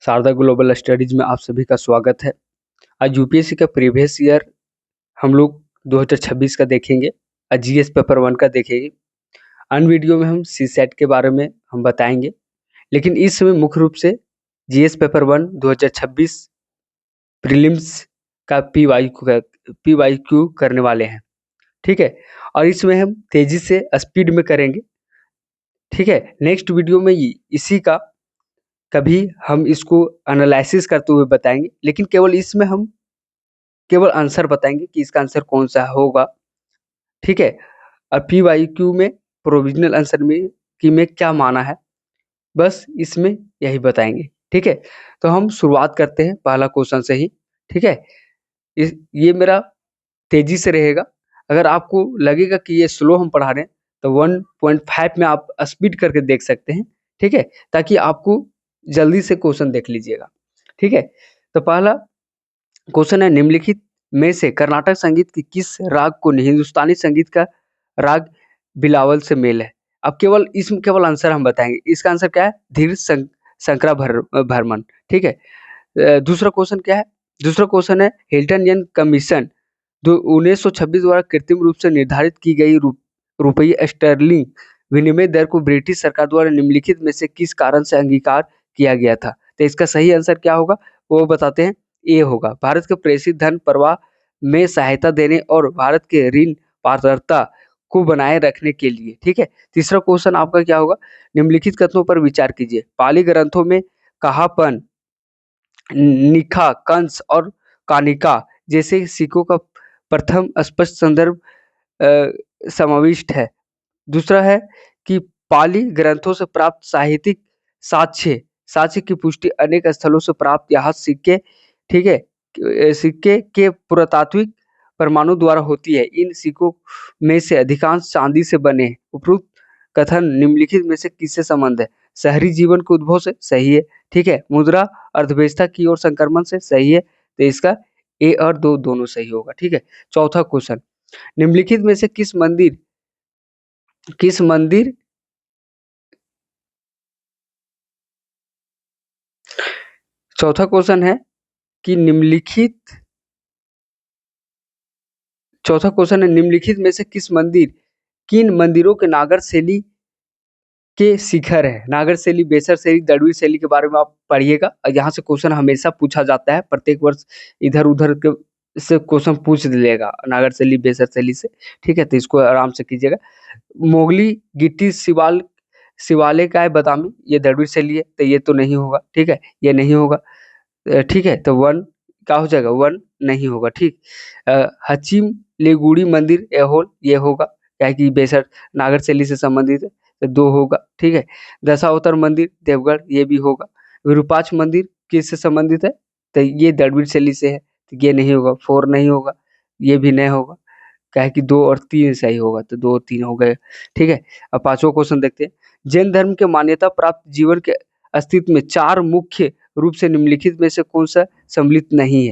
Sharda global studies में आप सभी का स्वागत है। आज यूपीएससी का प्रीवियस ईयर हम लोग 2026 का देखेंगे और जीएस पेपर 1 का देखेंगे। अन्य वीडियो में हम सी सेट के बारे में हम बताएंगे, लेकिन इस समय मुख्य रूप से जीएस पेपर 1 2026 प्रीलिम्स का पीवाईक्यू करने वाले हैं। ठीक है, और इसमें हम तेजी से स्पीड में करेंगे। ठीक है, नेक्स्ट वीडियो में इसी का कभी हम इसको एनालिसिस करते हुए बताएंगे, लेकिन केवल इसमें हम केवल आंसर बताएंगे कि इसका आंसर कौन सा होगा। ठीक है, और पीवाईक्यू में प्रोविजनल आंसर में क्या माना है, बस इसमें यही बताएंगे। ठीक है, तो हम शुरुआत करते हैं पहला क्वेश्चन से ही। ठीक है, ये मेरा तेजी से रहेगा। अगर आपको लगेगा कि ये स्लो हम पढ़ा रहे हैं तो 1.5 में आप स्पीड करके देख सकते हैं। ठीक है, ताकि आपको जल्दी से क्वेश्चन देख लीजिएगा। ठीक है, तो पहला क्वेश्चन है, निम्नलिखित में से कर्नाटक संगीत की किस राग को हिंदुस्तानी संगीत का राग बिलावल से मेल है। अब केवल आंसर हम बताएंगे। इसका आंसर क्या है? धीर शंकरा भरमन। ठीक है, दूसरा क्वेश्चन क्या है? दूसरा क्वेश्चन है, हिल्टन यन कमीशन 1926 द्वारा कृत्रिम रूप से निर्धारित की गई रुपये स्टर्लिंग विनिमय दर को ब्रिटिश सरकार द्वारा निम्नलिखित में से किस कारण से अंगीकार किया गया था। तो इसका सही आंसर क्या होगा वो बताते हैं। ए होगा, भारत के प्रेषित धन प्रवाह में सहायता देने और भारत के ऋण पात्रता को बनाए रखने के लिए। ठीक है, तीसरा क्वेश्चन आपका क्या होगा? निम्नलिखित कथनों पर विचार कीजिए। पाली ग्रंथों में कहापन, निखा, कंस और कानिका जैसे सिक्कों का प्रथम स्पष्ट संदर्भ समाविष्ट है। दूसरा है कि पाली ग्रंथों से प्राप्त साहित्यिक साक्ष्य की पुष्टि अनेक स्थलों से प्राप्त यहाँ सिक्के, ठीक है, सिक्के के पुरातात्विक प्रमाणों द्वारा होती है। इन सिक्कों में से अधिकांश चांदी से बने हैं। उपरोक्त कथन निम्नलिखित में से किससे संबंध है? शहरी जीवन के उद्भव से, सही है। ठीक है, मुद्रा अर्थव्यवस्था की ओर संक्रमण से, सही है। तो इसका ए और दो दोनों सही होगा। ठीक है, चौथा क्वेश्चन, निम्नलिखित में से किस मंदिर चौथा क्वेश्चन है कि निम्नलिखित में से किन मंदिरों के नागर शैली के शिखर है। नागर शैली, बेसर शैली, दड़वी शैली के बारे में आप पढ़िएगा। यहाँ से क्वेश्चन हमेशा पूछा जाता है, प्रत्येक वर्ष इधर उधर के से क्वेश्चन पूछ लेगा नागर शैली, बेसर शैली से। ठीक है, तो इसको आराम से कीजिएगा। मोगली, गिट्टी, शिवालय का है बादामी, ये दड़वी शैली है, तो ये तो नहीं होगा। ठीक है, ये नहीं होगा। ठीक है, तो 1 क्या हो जाएगा? 1 नहीं होगा। ठीक, हचिम लेगुड़ी मंदिर एहोल, ये होगा, क्या है कि बेसर नागर शैली से संबंधित है, तो 2 होगा। ठीक है, दशावतार मंदिर देवगढ़, ये भी होगा। विरूपाक्ष मंदिर किससे संबंधित है? तो ये द्रविड़ शैली से है, तो ये नहीं होगा। 4 नहीं होगा, ये भी नहीं होगा, क्या है कि 2 और 3 सही होगा, तो 2 और 3 हो गए। ठीक है, अब पांचवा क्वेश्चन देखते हैं। जैन धर्म के मान्यता प्राप्त जीवन के अस्तित्व में 4 मुख्य रूप से निम्नलिखित में से कौन सा सम्मिलित नहीं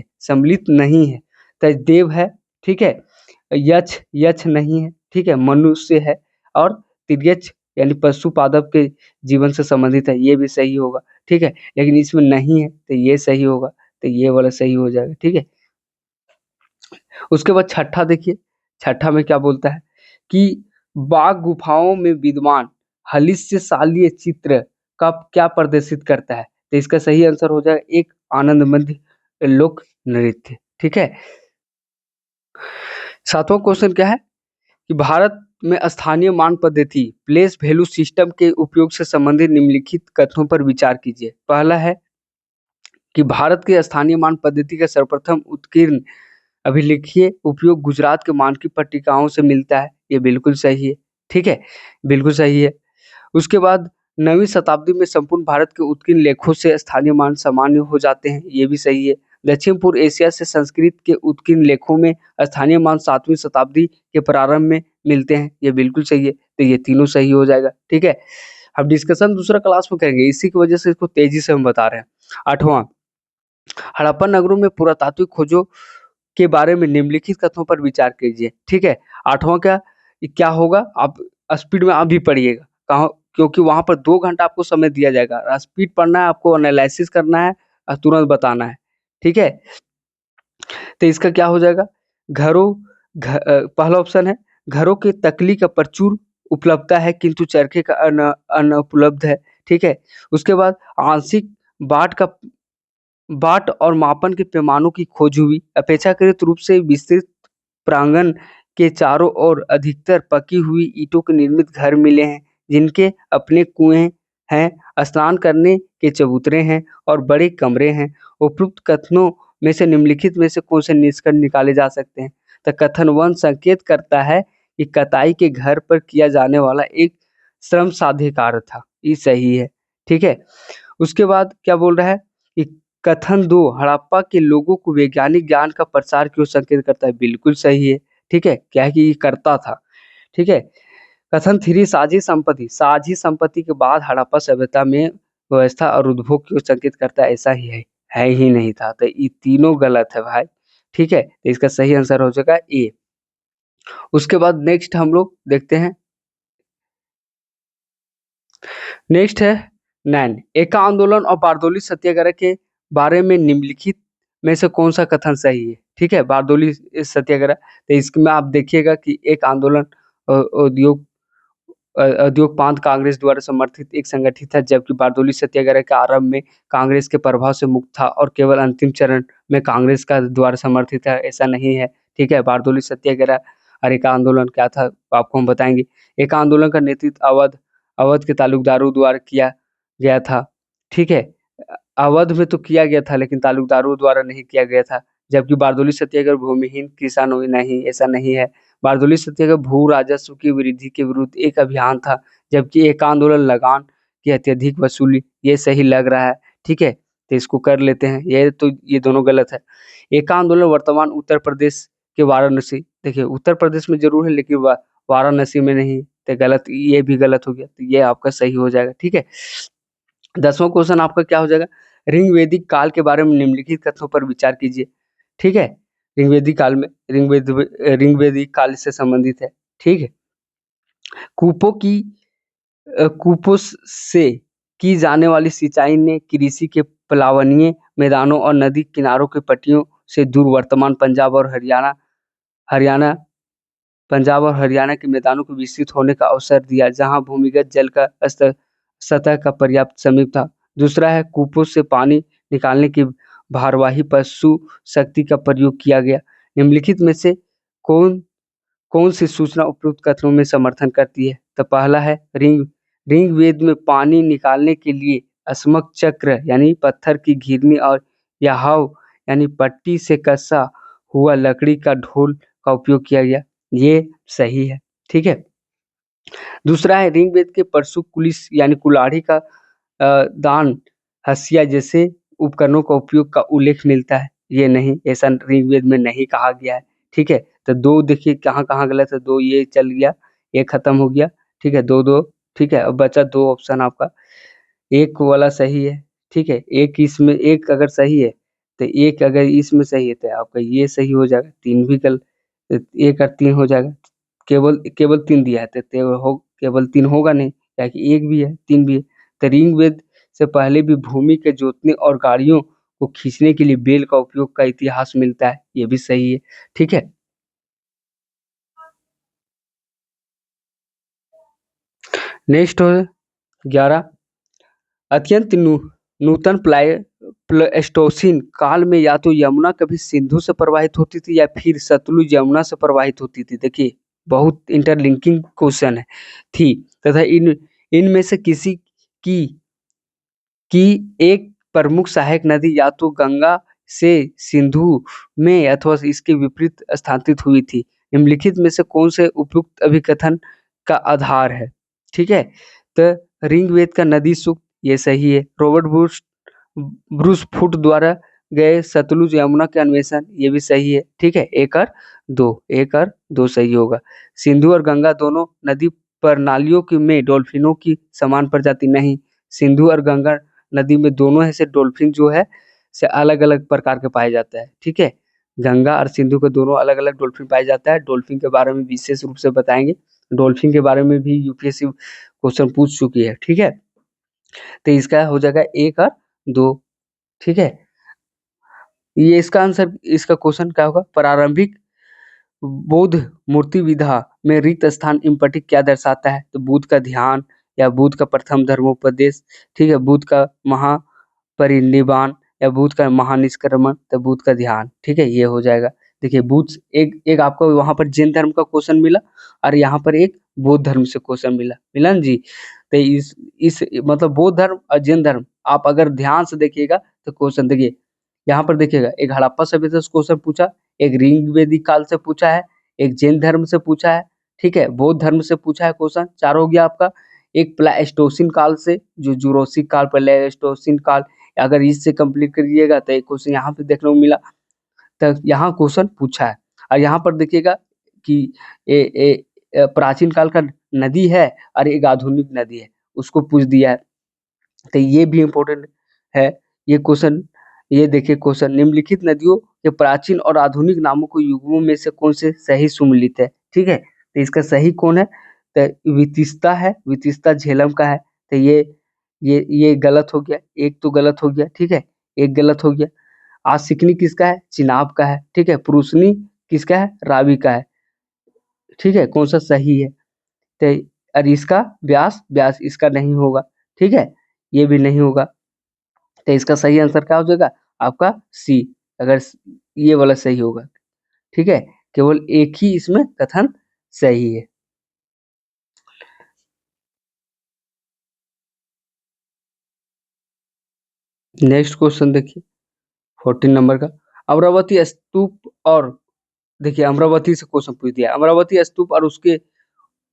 है? तो देव है, ठीक है, यक्ष नहीं है, ठीक है, मनुष्य है, और तिर्यक्ष यानी पशु पादप के जीवन से संबंधित है, ये भी सही होगा। ठीक है, लेकिन इसमें नहीं है, तो ये सही होगा, तो ये वाला सही हो जाएगा। ठीक है, उसके बाद छठा देखिए, छठा में क्या बोलता है कि बाघ गुफाओं में विद्यमान हलिस्य शालीय चित्र का क्या प्रदर्शित करता है। तो इसका सही आंसर हो जाएगा एक, आनंद लोक नृत्य। ठीक है, सातवां क्वेश्चन क्या है कि भारत में स्थानीय मान पद्धति प्लेस वैल्यू सिस्टम के उपयोग से संबंधित निम्नलिखित कथनों पर विचार कीजिए। पहला है कि भारत के स्थानीय मान पद्धति का सर्वप्रथम उत्कीर्ण अभिलेखीय उपयोग गुजरात के मानकी पट्टिकाओं से मिलता है, ये बिल्कुल सही है। ठीक है, बिल्कुल सही है। उसके बाद 9वीं शताब्दी में संपूर्ण भारत के उत्कीर्ण लेखों से स्थानीय मान सामान्य हो जाते हैं, ये भी सही है। दक्षिण पूर्व एशिया से संस्कृत के उत्कीर्ण लेखों में स्थानीय मान 7वीं शताब्दी के प्रारंभ में मिलते हैं, ये बिल्कुल सही है। तो ये तीनों सही हो जाएगा। ठीक है, अब डिस्कशन दूसरा क्लास में करेंगे, इसी की वजह से इसको तेजी से हम बता रहे हैं। आठवां, हड़प्पा नगरों में पुरातात्विक खोजों के बारे में निम्नलिखित कथनों पर विचार कीजिए। ठीक है, आठवां क्या होगा? आप स्पीड में आप भी पढ़िएगा, क्योंकि वहां पर 2 घंटा आपको समय दिया जाएगा। स्पीड पढ़ना है आपको, एनालिसिस करना है, तुरंत बताना है। ठीक है, तो इसका क्या हो जाएगा, पहला ऑप्शन है घरों के तकली का प्रचुर उपलब्धता है किंतु चरखे का अनुपलब्ध है। ठीक है, उसके बाद आंशिक बाट का बाट और मापन के पैमानों की खोज हुई। अपेक्षाकृत रूप से विस्तृत प्रांगण के चारों ओर अधिकतर पकी हुई ईंटों के निर्मित घर मिले हैं, जिनके अपने कुएं हैं, स्नान करने के चबूतरे हैं और बड़े कमरे हैं। उपरोक्त कथनों में से निम्नलिखित में से कौन से निष्कर्ष निकाले जा सकते हैं? तो कथन 1 संकेत करता है कि कताई के घर पर किया जाने वाला एक श्रम साध्य कार्य था। ये सही है। ठीक है, उसके बाद क्या बोल रहा है कि कथन 2 हड़प्पा के लोगों को वैज्ञानिक ज्ञान का प्रसार क्यों संकेत करता है? बिल्कुल सही है। ठीक है, क्या है कि ये करता था। ठीक है, कथन 3 साझी संपत्ति के बाद हड़प्पा सभ्यता में व्यवस्था और उद्भोग क्यों संकेत करता है? ऐसा ही है ही नहीं था। तो ये तीनों गलत है भाई। ठीक है, तो इसका सही आंसर हो जाएगा ए। उसके बाद नेक्स्ट हम लोग देखते हैं, नेक्स्ट है 9 एका आंदोलन और बारदोली सत्याग्रह के बारे में निम्नलिखित में से कौन सा कथन सही है? ठीक है, बारदोली सत्याग्रह, तो इसमें आप देखिएगा कि एक आंदोलन उद्योग पांत कांग्रेस द्वारा समर्थित एक संगठित है, जबकि बारदोली सत्याग्रह के आरंभ में कांग्रेस के प्रभाव से मुक्त था और केवल अंतिम चरण में कांग्रेस का द्वारा समर्थित है। ऐसा नहीं है। ठीक है, बारदोली सत्याग्रह और एक आंदोलन क्या था आपको हम बताएंगे। एक आंदोलन का नेतृत्व अवध के तालुकदारों द्वारा किया गया था। ठीक है, अवध में तो किया गया था लेकिन तालुकदारों द्वारा नहीं किया गया था। जबकि बारदोली सत्याग्रह भूमिहीन किसानों नहीं, ऐसा नहीं है। बारदोली सत्याग्रह भू राजस्व की वृद्धि के विरुद्ध एक अभियान था, जबकि एक आंदोलन लगान की अत्यधिक वसूली। ये सही लग रहा है। ठीक है, तो इसको कर लेते हैं। ये दोनों गलत है। एक आंदोलन वर्तमान उत्तर प्रदेश के वाराणसी, देखिए उत्तर प्रदेश में जरूर है लेकिन वाराणसी में नहीं, तो गलत, ये भी गलत हो गया, तो ये आपका सही हो जाएगा। ठीक है, 10वां क्वेश्चन आपका क्या हो जाएगा, ऋग्वेदिक काल के बारे में निम्नलिखित कथनों पर विचार कीजिए। ठीक है, ऋग्वेदिक काल में ऋग्वेदिक काल से संबंधित है। ठीक है, कूपों की कूपों से की जाने वाली सिंचाई ने कृषि के प्लावनीय मैदानों और नदी किनारों के पट्टियों से दूर वर्तमान हरियाणा पंजाब और हरियाणा के मैदानों को विस्तृत होने का अवसर दिया, जहां भूमिगत जल का स्तर सतह का पर्याप्त समीप था। दूसरा है कूपों से पानी निकालने की भारवाही पशु शक्ति का प्रयोग किया गया। निम्नलिखित में से कौन कौन सी सूचना उपरोक्त कथनों में समर्थन करती है? तो पहला है ऋग्वेद में पानी निकालने के लिए अस्मक चक्र यानी पत्थर की घिरनी और याहव यानी पट्टी से कसा हुआ लकड़ी का ढोल का उपयोग किया गया। ये सही है। ठीक है, दूसरा है ऋग्वेद के परशु कुलिस यानी कुल्हाड़ी का दान हसिया जैसे उपकरणों का उपयोग का उल्लेख मिलता है। ये नहीं, ऐसा ऋग्वेद में नहीं कहा गया है। ठीक है, तो दो देखिए कहाँ कहाँ गलत है, दो ये चल गया, एक खत्म हो गया। ठीक है, दो दो। ठीक है, अब बचा दो ऑप्शन आपका, एक वाला सही है। ठीक है, एक इसमें एक अगर सही है तो एक अगर इसमें सही है तो आपका ये सही हो जाएगा, तीन भी गलत, एक और तीन हो जाएगा। केवल केवल तीन दिया है तो केवल तीन होगा नहीं, क्या कि एक भी है तीन भी है। तो ऋग्वेद से पहले भी भूमि के जोतने और गाड़ियों को खींचने के लिए बैल का उपयोग का इतिहास मिलता है। ये भी सही है। ठीक है, नेक्स्ट हो 11 अत्यंत नूतन प्लेस्टोसीन काल में या तो यमुना कभी सिंधु से प्रवाहित होती थी या फिर सतलुज यमुना से प्रवाहित होती थी। देखिए बहुत इंटरलिंकिंग क्वेश्चन है थी तथा इनमें से किसी की की एक प्रमुख सहायक नदी या तो गंगा से सिंधु में अथवा इसके विपरीत स्थानांतरित हुई थी। निम्नलिखित में से कौन से उपयुक्त अभिकथन का आधार है? ठीक है, तो ऋग्वेद का नदी सूक्त, ये सही है। रॉबर्ट ब्रूस फुट द्वारा गए सतलुज यमुना के अन्वेषण, ये भी सही है। ठीक है, एक और दो सही होगा। सिंधु और गंगा दोनों नदी प्रणालियों की में डॉल्फिनों की समान प्रजाति नहीं। सिंधु और गंगा नदी में दोनों है से डॉल्फिन जो है से अलग अलग प्रकार के पाए जाता है। ठीक है, गंगा और सिंधु के दोनों अलग अलग डॉल्फिन पाए जाता है। डॉल्फिन के बारे में विशेष रूप से बताएंगे, डॉल्फिन के बारे में भी यूपीएससी क्वेश्चन पूछ चुकी है। ठीक है, तो इसका हो जाएगा एक और दो। ठीक है, ये इसका आंसर, इसका क्वेश्चन क्या होगा? प्रारंभिक बौद्ध मूर्ति विधा में रिक्त स्थान इम्पटिक क्या दर्शाता है? तो बुद्ध का ध्यान, या बुद्ध का प्रथम धर्मोपदेश, ठीक है, बुद्ध का महापरिनिर्वाण, या बुद्ध का महानिष्क्रमण, तो बुद्ध का ध्यान, ठीक है, ये हो जाएगा। देखिए बुद्ध, एक एक आपको वहां पर जैन धर्म का क्वेश्चन मिला, और यहाँ पर एक बौद्ध धर्म से क्वेश्चन मिला, मिला ना जी। तो इस मतलब बौद्ध धर्म और जैन धर्म, आप अगर ध्यान से देखिएगा तो क्वेश्चन देखिए, यहाँ पर देखिएगा, एक हड़प्पा सभ्यता से क्वेश्चन पूछा, एक ऋग्वेदिक काल से पूछा है, एक जैन धर्म से पूछा है, ठीक है, बौद्ध धर्म से पूछा है क्वेश्चन, 4 हो गया आपका। एक प्लाइस्टोसिन काल से, जो जुरासिक काल, प्लाइस्टोसिन काल, अगर इससे कंप्लीट करिएगा तो एक क्वेश्चन यहाँ पे देखने को मिला। तो यहाँ क्वेश्चन पूछा है। और यहाँ पर देखिएगा कि प्राचीन काल का नदी है और एक आधुनिक नदी है, उसको पूछ दिया है। तो ये भी इम्पोर्टेंट है ये क्वेश्चन। ये देखिए क्वेश्चन, निम्नलिखित नदियों के प्राचीन और आधुनिक नामों को युग्मों में से कौन से सही सुमेलित है? ठीक है, तो इसका सही कौन है? तो वितिस्ता है, वितिस्ता झेलम का है। तो ये गलत हो गया, एक तो गलत हो गया, ठीक है, एक गलत हो गया। आशिकनी किसका है? चिनाब का है, ठीक है। पुरुषनी किसका है? रावी का है, ठीक है। कौन सा सही है? तो और इसका व्यास, व्यास इसका नहीं होगा, ठीक है, ये भी नहीं होगा। तो इसका सही आंसर क्या हो जाएगा आपका? सी। अगर ये वाला सही होगा, ठीक है, केवल एक ही इसमें कथन सही है। नेक्स्ट क्वेश्चन देखिए 14 नंबर का, अमरावती स्तूप और, देखिए अमरावती से क्वेश्चन पूछ दिया, अमरावती स्तूप और उसके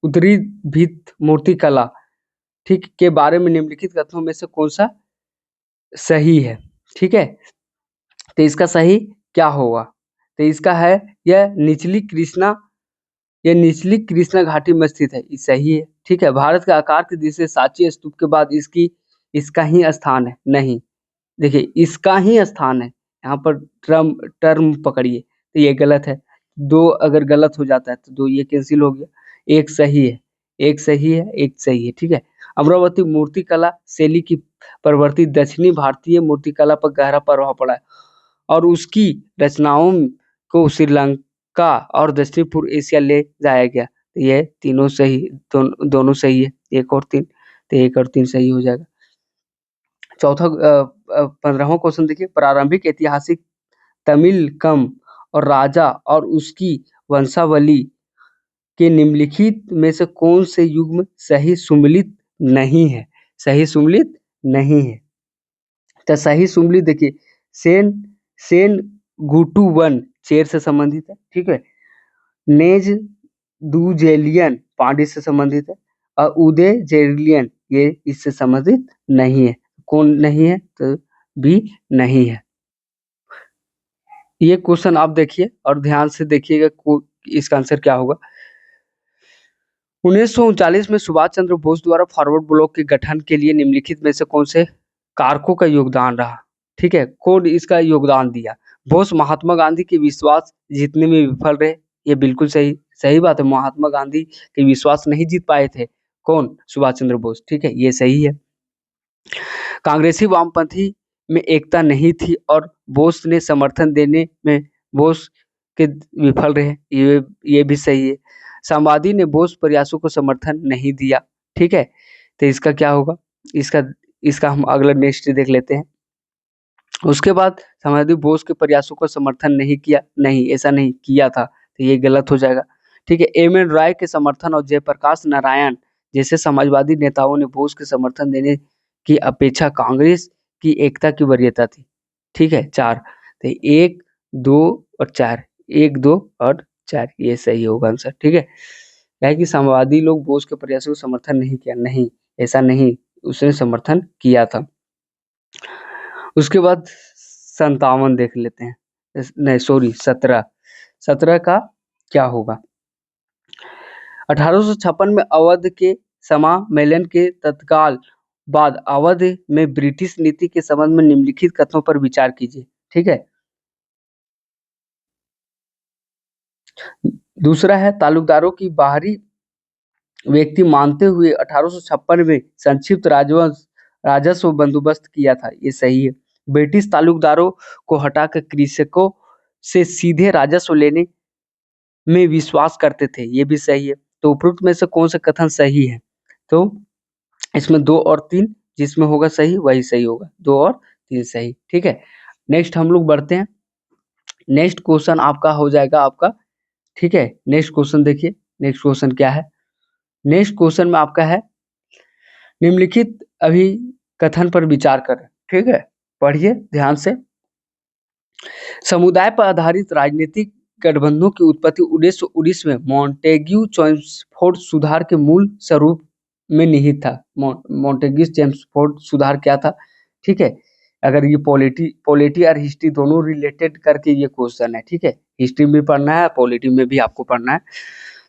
उत्तरी भित्त मूर्ति कला, ठीक, के बारे में निम्नलिखित कथनों में से कौन सा सही है? ठीक है, तो इसका सही क्या होगा? तो इसका है, यह निचली कृष्णा घाटी में स्थित है, ये सही है, ठीक है। भारत के आकार की दृष्टि से सांची स्तूप के बाद इसका ही स्थान है, नहीं, देखिए इसका ही स्थान है, यहाँ पर टर्म टर्म पकड़िए, तो ये गलत है। दो अगर गलत हो जाता है तो दो ये कैंसिल हो गया, एक सही है, एक सही है, एक सही है, ठीक है। अमरावती मूर्तिकला शैली की प्रवृत्ति दक्षिणी भारतीय मूर्तिकला पर गहरा प्रभाव पड़ा है, और उसकी रचनाओं को श्रीलंका और दक्षिण पूर्व एशिया ले जाया गया। तो ये तीनों सही, दोनों सही है, एक और तीन, तो एक और तीन सही हो जाएगा। चौथा 15वां क्वेश्चन देखिए, प्रारंभिक ऐतिहासिक तमिलकम और राजा और उसकी वंशावली के निम्नलिखित में से कौन से युग्म सही सुमेलित नहीं है? सही सुमेलित नहीं है, तो सही सुमेलित देखिए, सेन सेन गुटू वन चेर से संबंधित है, ठीक है। नेज दूजेलियन पांड्य से संबंधित है, और उदय जेरिलियन ये इससे संबंधित नहीं है। कौन नहीं है? तो बी नहीं है। ये क्वेश्चन आप देखिए और ध्यान से देखिएगा, इसका आंसर क्या होगा। 1939 में सुभाष चंद्र बोस द्वारा फॉरवर्ड ब्लॉक के गठन के लिए निम्नलिखित में से कौन से कारकों का योगदान रहा? ठीक है, कौन इसका योगदान दिया? बोस महात्मा गांधी के विश्वास जीतने में विफल रहे, ये बिल्कुल सही सही बात है। महात्मा गांधी के विश्वास नहीं जीत पाए थे, कौन? सुभाष चंद्र बोस, ठीक है, ये सही है। कांग्रेसी वामपंथी में एकता नहीं थी और बोस ने समर्थन देने में बोस के विफल रहे, ये भी सही है। साम्यवादी ने बोस प्रयासों को समर्थन नहीं दिया, ठीक है, तो इसका क्या होगा? इसका इसका हम अगला नेक्स्ट देख लेते हैं। उसके बाद साम्यवादी बोस के प्रयासों को समर्थन नहीं किया, नहीं, ऐसा नहीं किया था, तो ये गलत हो जाएगा, ठीक है। एम एन राय के समर्थन और जयप्रकाश नारायण जैसे समाजवादी नेताओं ने बोस के समर्थन देने की अपेक्षा कांग्रेस की एकता की वरीयता थी, ठीक है। 4, तो 1, 2 और 4, 1, 2 और 4, ये सही होगा आंसर, ठीक है। क्या है कि साम्यवादी लोग बोस के प्रयासों को समर्थन नहीं किया, नहीं, ऐसा नहीं, उसने समर्थन किया था। उसके बाद 57 देख लेते हैं, नहीं सॉरी 17, 17 का क्या होगा? 1856 में अवध के समामेलन के तत्काल बाद अवध में ब्रिटिश नीति के संबंध में निम्नलिखित कथनों पर विचार कीजिए, ठीक है। दूसरा है, तालुकदारों की बाहरी व्यक्ति मानते हुए 1856 में संक्षिप्त राजस्व बंदोबस्त किया था, ये सही है। ब्रिटिश तालुकदारों को हटाकर कृषकों से सीधे राजस्व लेने में विश्वास करते थे। ये भी सही है। तो उपरोक्त में से कौन सा कथन सही है? तो इसमें 2 और 3 जिसमें होगा सही वही सही होगा। 2 और 3 सही। ठीक है, नेक्स्ट हम लोग बढ़ते हैं। नेक्स्ट क्वेश्चन आपका हो जाएगा आपका, ठीक है। नेक्स्ट क्वेश्चन देखिए, नेक्स्ट क्वेश्चन क्या है? नेक्स्ट क्वेश्चन में आपका है, निम्नलिखित अभी कथन पर विचार करें। ठीक है, पढ़िए ध्यान से। समुदाय पर आधारित राजनीतिक गठबंधनों की उत्पत्ति 1919 में मॉन्टेग्यू चेम्सफोर्ड सुधार के मूल स्वरूप में निहित था। मॉन्टेग्यू चेम्सफोर्ड सुधार क्या था? ठीक है, अगर ये पॉलिटी और हिस्ट्री दोनों रिलेटेड करके ये क्वेश्चन है। ठीक है, हिस्ट्री में पढ़ना है, पॉलिटी में भी आपको पढ़ना है।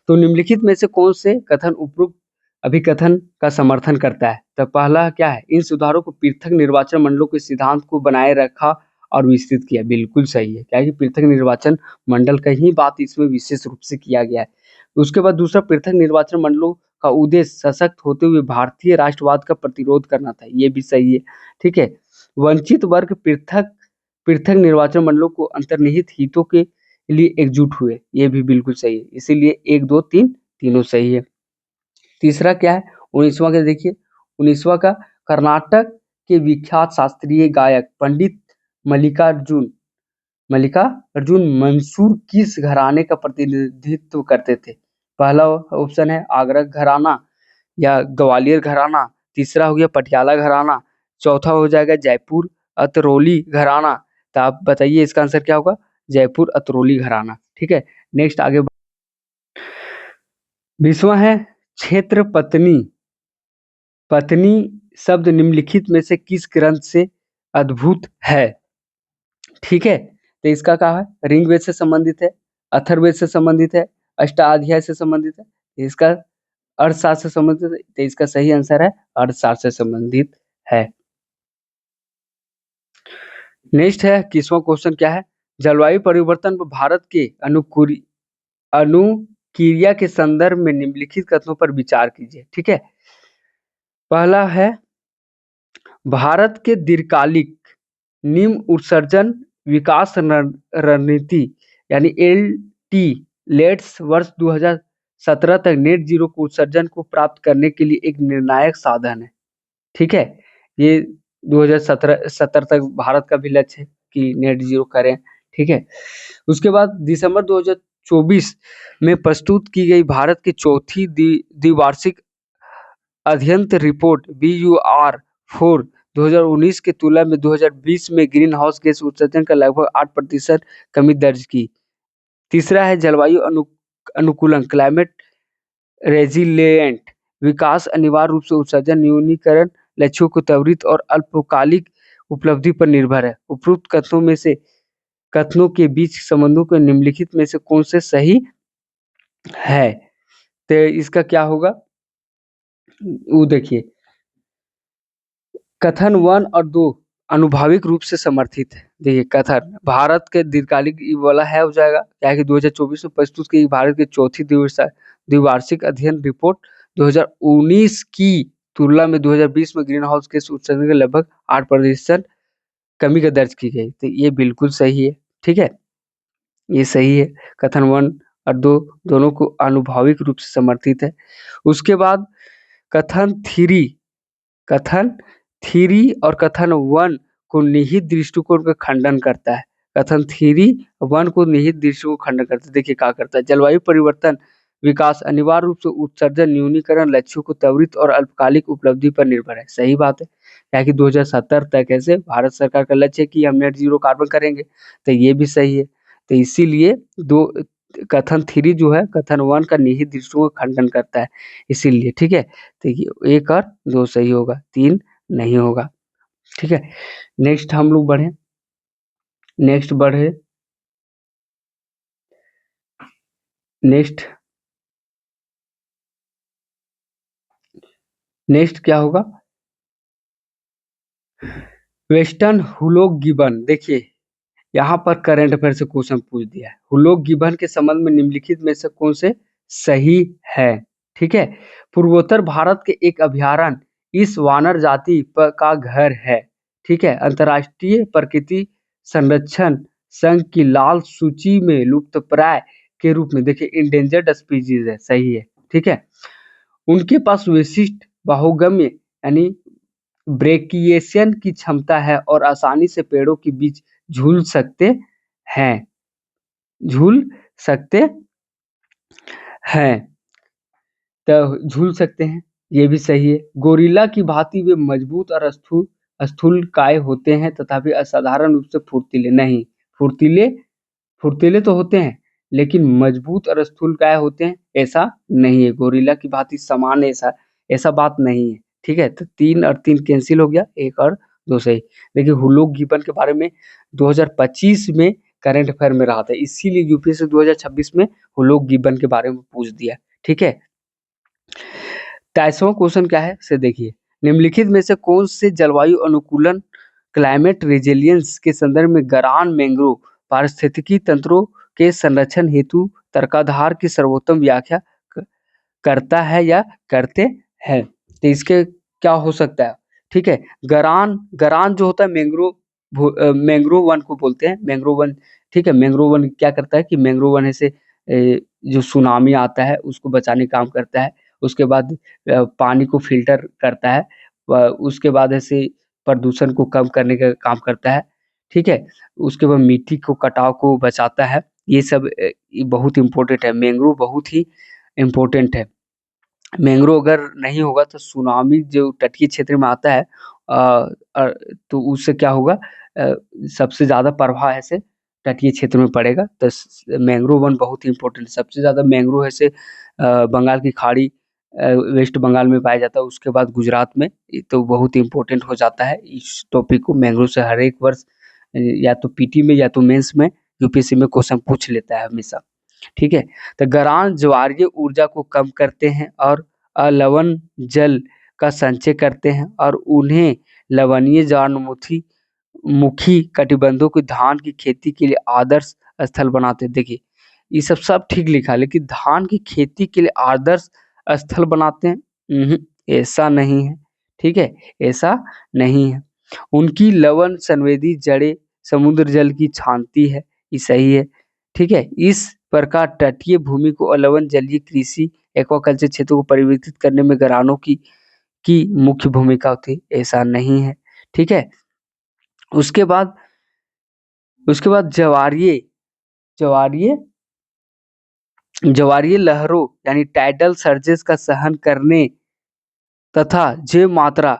तो निम्नलिखित में से कौन से कथन उपरोक्त अभिकथन का समर्थन करता है? तो पहला क्या है? इन सुधारों को पृथक निर्वाचन मंडलों के सिद्धांत को बनाए रखा और विस्तृत किया। बिल्कुल सही है, क्या है कि पृथक निर्वाचन मंडल का ही बात इसमें विशेष रूप से किया गया है। उसके बाद दूसरा, पृथक निर्वाचन मंडलों का उद्देश्य सशक्त होते हुए भारतीय राष्ट्रवाद का प्रतिरोध करना था। ये भी सही है। ठीक है, वंचित वर्ग पृथक पृथक निर्वाचन मंडलों को अंतर्निहित हितों के लिए एकजुट हुए। ये भी बिल्कुल सही है। इसीलिए 1, 2, 3 तीनों सही है। तीसरा क्या है? 19वां का देखिए, 19वां का, कर्नाटक के विख्यात शास्त्रीय गायक पंडित मल्लिकार्जुन मंसूर किस घराने का प्रतिनिधित्व करते थे? पहला ऑप्शन है आगरा घराना या ग्वालियर घराना, तीसरा हो गया पटियाला घराना, चौथा हो जाएगा जयपुर अतरौली घराना। तो आप बताइए इसका आंसर क्या होगा? जयपुर अतरौली घराना। ठीक है, नेक्स्ट आगे 20वां है, क्षेत्र पत्नी। पत्नी शब्द निम्नलिखित में से किस ग्रंथ से उद्भूत है? ठीक है, तो इसका क्या है? ऋग्वेद से संबंधित है, अथर्ववेद से संबंधित है, अष्टाध्याय से संबंधित है, इसका अर्थशास्त्र से संबंधित है। तो इसका सही आंसर है अर्थशास्त्र से संबंधित है। नेक्स्ट है 21वां क्वेश्चन क्या है? जलवायु परिवर्तन पर भारत के अनुक्रिया के संदर्भ में निम्नलिखित कथनों पर विचार कीजिए। ठीक है, पहला है, भारत के दीर्घकालिक निम्न उत्सर्जन विकास रणनीति यानी LT लेट्स वर्ष 2017 तक नेट जीरो को उत्सर्जन को प्राप्त करने के लिए एक निर्णायक साधन है। ठीक है, ये 2017 तक भारत का भी लक्ष्य है कि नेट जीरो करें। ठीक है, उसके बाद दिसंबर 2024 में प्रस्तुत की गई भारत की चौथी द्विवार्षिक अध्ययन रिपोर्ट BUR-4 2019 की तुलना में 2020 में ग्रीन हाउस गैस उत्सर्जन का लगभग 8% कमी दर्ज की। तीसरा है जलवायु अनुकूलन क्लाइमेट रेजिलिएंट विकास अनिवार्य रूप से उत्सर्जन न्यूनीकरण लक्ष्यों को त्वरित और अल्पकालिक उपलब्धि पर निर्भर है। उपरोक्त कथनों के बीच संबंधों को निम्नलिखित में से कौन से सही है? तो इसका क्या होगा? वो देखिए, कथन 1 और 2 अनुभाविक रूप से समर्थित है। देखिए, कथन भारत के दीर्घकालिक वाला है हो जाएगा, क्या कि 2024 में प्रस्तुत की भारत की चौथी द्विवार्षिक अध्ययन रिपोर्ट 2019 की तुलना में 2020 में ग्रीन हाउस गैस उत्सर्जन के लगभग 8% कमी का दर्ज की गई। तो ये बिल्कुल सही है। ठीक है, ये सही है। कथन 1 और 2 दोनों को अनुभाविक रूप से समर्थित है। उसके बाद कथन 3 और कथन 1 को निहित दृष्टिकोण का खंडन करता है। कथन 3 1 को निहित दृष्टिकोण का खंडन करता है। देखिए क्या करता है, जलवायु परिवर्तन विकास अनिवार्य रूप से उत्सर्जन न्यूनीकरण लक्ष्यों को त्वरित और अल्पकालिक उपलब्धि पर निर्भर है। सही बात है, क्या कि 2070 तक ऐसे भारत सरकार का लक्ष्य है कि हम नेट जीरो कार्बन करेंगे। तो ये भी सही है। तो इसीलिए कथन 3 जो है कथन 1 का निहित दृष्टिकोण का खंडन करता है, इसीलिए। ठीक है, तो 1 और 2 सही होगा, 3 नहीं होगा। ठीक है, नेक्स्ट हम लोग बढ़े। नेक्स्ट क्या होगा? Western hoolock Gibbon. देखिए यहाँ पर करंट अफेयर से क्वेश्चन पूछ दिया है। हुलॉक गिब्बन के संबंध में निम्नलिखित में से कौन से सही है? ठीक है, पूर्वोत्तर भारत के एक अभयारण्य इस वानर जाति का घर है। ठीक है। अंतर्राष्ट्रीय प्रकृति संरक्षण संघ की लाल सूची में लुप्तप्राय के रूप में, देखिए इंडेंजर्ड स्पीशीज है, सही है, ठीक है। उनके पास विशिष्ट बाहुगम्य यानी ब्रेकिएशन की क्षमता है और आसानी से पेड़ों के बीच झूल सकते हैं, झूल सकते हैं, तो झूल सकते हैं, ये भी सही है। गोरिल्ला की भांति वे मजबूत और स्थूलकाय होते हैं तथापि असाधारण रूप से फुर्तीले नहीं। फुर्तीले फुर्तीले तो होते हैं लेकिन मजबूत और स्थूलकाय होते हैं ऐसा नहीं है। गोरिल्ला की भांति समान ऐसा ऐसा बात नहीं है, ठीक है। तो 3 और 3 कैंसिल हो गया, 1 और 2 सही। देखिए हुलूक गिबन के बारे में 2025 में करंट अफेयर में रहा था, इसीलिए यूपीएससी 2026 में हुलूक गिबन के बारे में पूछ दिया, ठीक है। 23वां क्वेश्चन क्या है से देखिए, निम्नलिखित में से कौन से जलवायु अनुकूलन क्लाइमेट रेजिलियंस के संदर्भ में गरान मैंग्रोव पारिस्थितिकी तंत्रों के संरक्षण हेतु तर्काधार की सर्वोत्तम व्याख्या करता है या करते हैं। तो इसके क्या हो सकता है, ठीक है। गरान गरान जो होता है मैंग्रोव वन को बोलते हैं, मैंग्रोव वन, ठीक है। मैंग्रोव वन क्या करता है कि मैंग्रोव वन ऐसे जो सुनामी आता है उसको बचाने का काम करता है। उसके बाद पानी को फिल्टर करता है, उसके बाद ऐसे प्रदूषण को कम करने का काम करता है, ठीक है। उसके बाद मिट्टी को कटाव को बचाता है। ये सब ये बहुत इम्पोर्टेंट है, मैंग्रोव बहुत ही इम्पोर्टेंट है। मैंग्रोव अगर नहीं होगा तो सुनामी जो तटीय क्षेत्र में आता है तो उससे क्या होगा, सबसे ज़्यादा प्रभाव ऐसे तटीय क्षेत्र में पड़ेगा। तो मैंग्रोव वन बहुत ही इम्पोर्टेंट है। सबसे ज़्यादा मैंग्रोव ऐसे बंगाल की खाड़ी, वेस्ट बंगाल में पाया जाता है, उसके बाद गुजरात में। तो बहुत ही इम्पोर्टेंट हो जाता है इस टॉपिक को। मैंग्रोव से हर एक वर्ष या तो पीटी में या तो मेंस में यूपीएससी में क्वेश्चन पूछ लेता है हमेशा, ठीक है। तो गरान ज्वारीय ऊर्जा को कम करते हैं और अलवण जल का संचय करते हैं और उन्हें लवणीय ज्वारमुखी मुखी कटिबंधों को धान की खेती के लिए आदर्श स्थल बनाते हैं। देखिए ये सब ठीक लिखा है, लेकिन धान की खेती के लिए आदर्श स्थल बनाते हैं, ऐसा नहीं है, ठीक है, ऐसा नहीं है। उनकी लवण संवेदी जड़ें समुद्र जल की छानती है, ये सही है, ठीक है। इस प्रकार तटीय भूमि को अलवण जलीय कृषि एक्वाकल्चर क्षेत्र को परिवर्तित करने में गरानों की मुख्य भूमिका होती है, ऐसा नहीं है, ठीक है। उसके बाद ज्वारीय ज्वारीय ज्वारीय लहरों यानी टाइडल सर्जेस का सहन करने तथा जैव मात्रा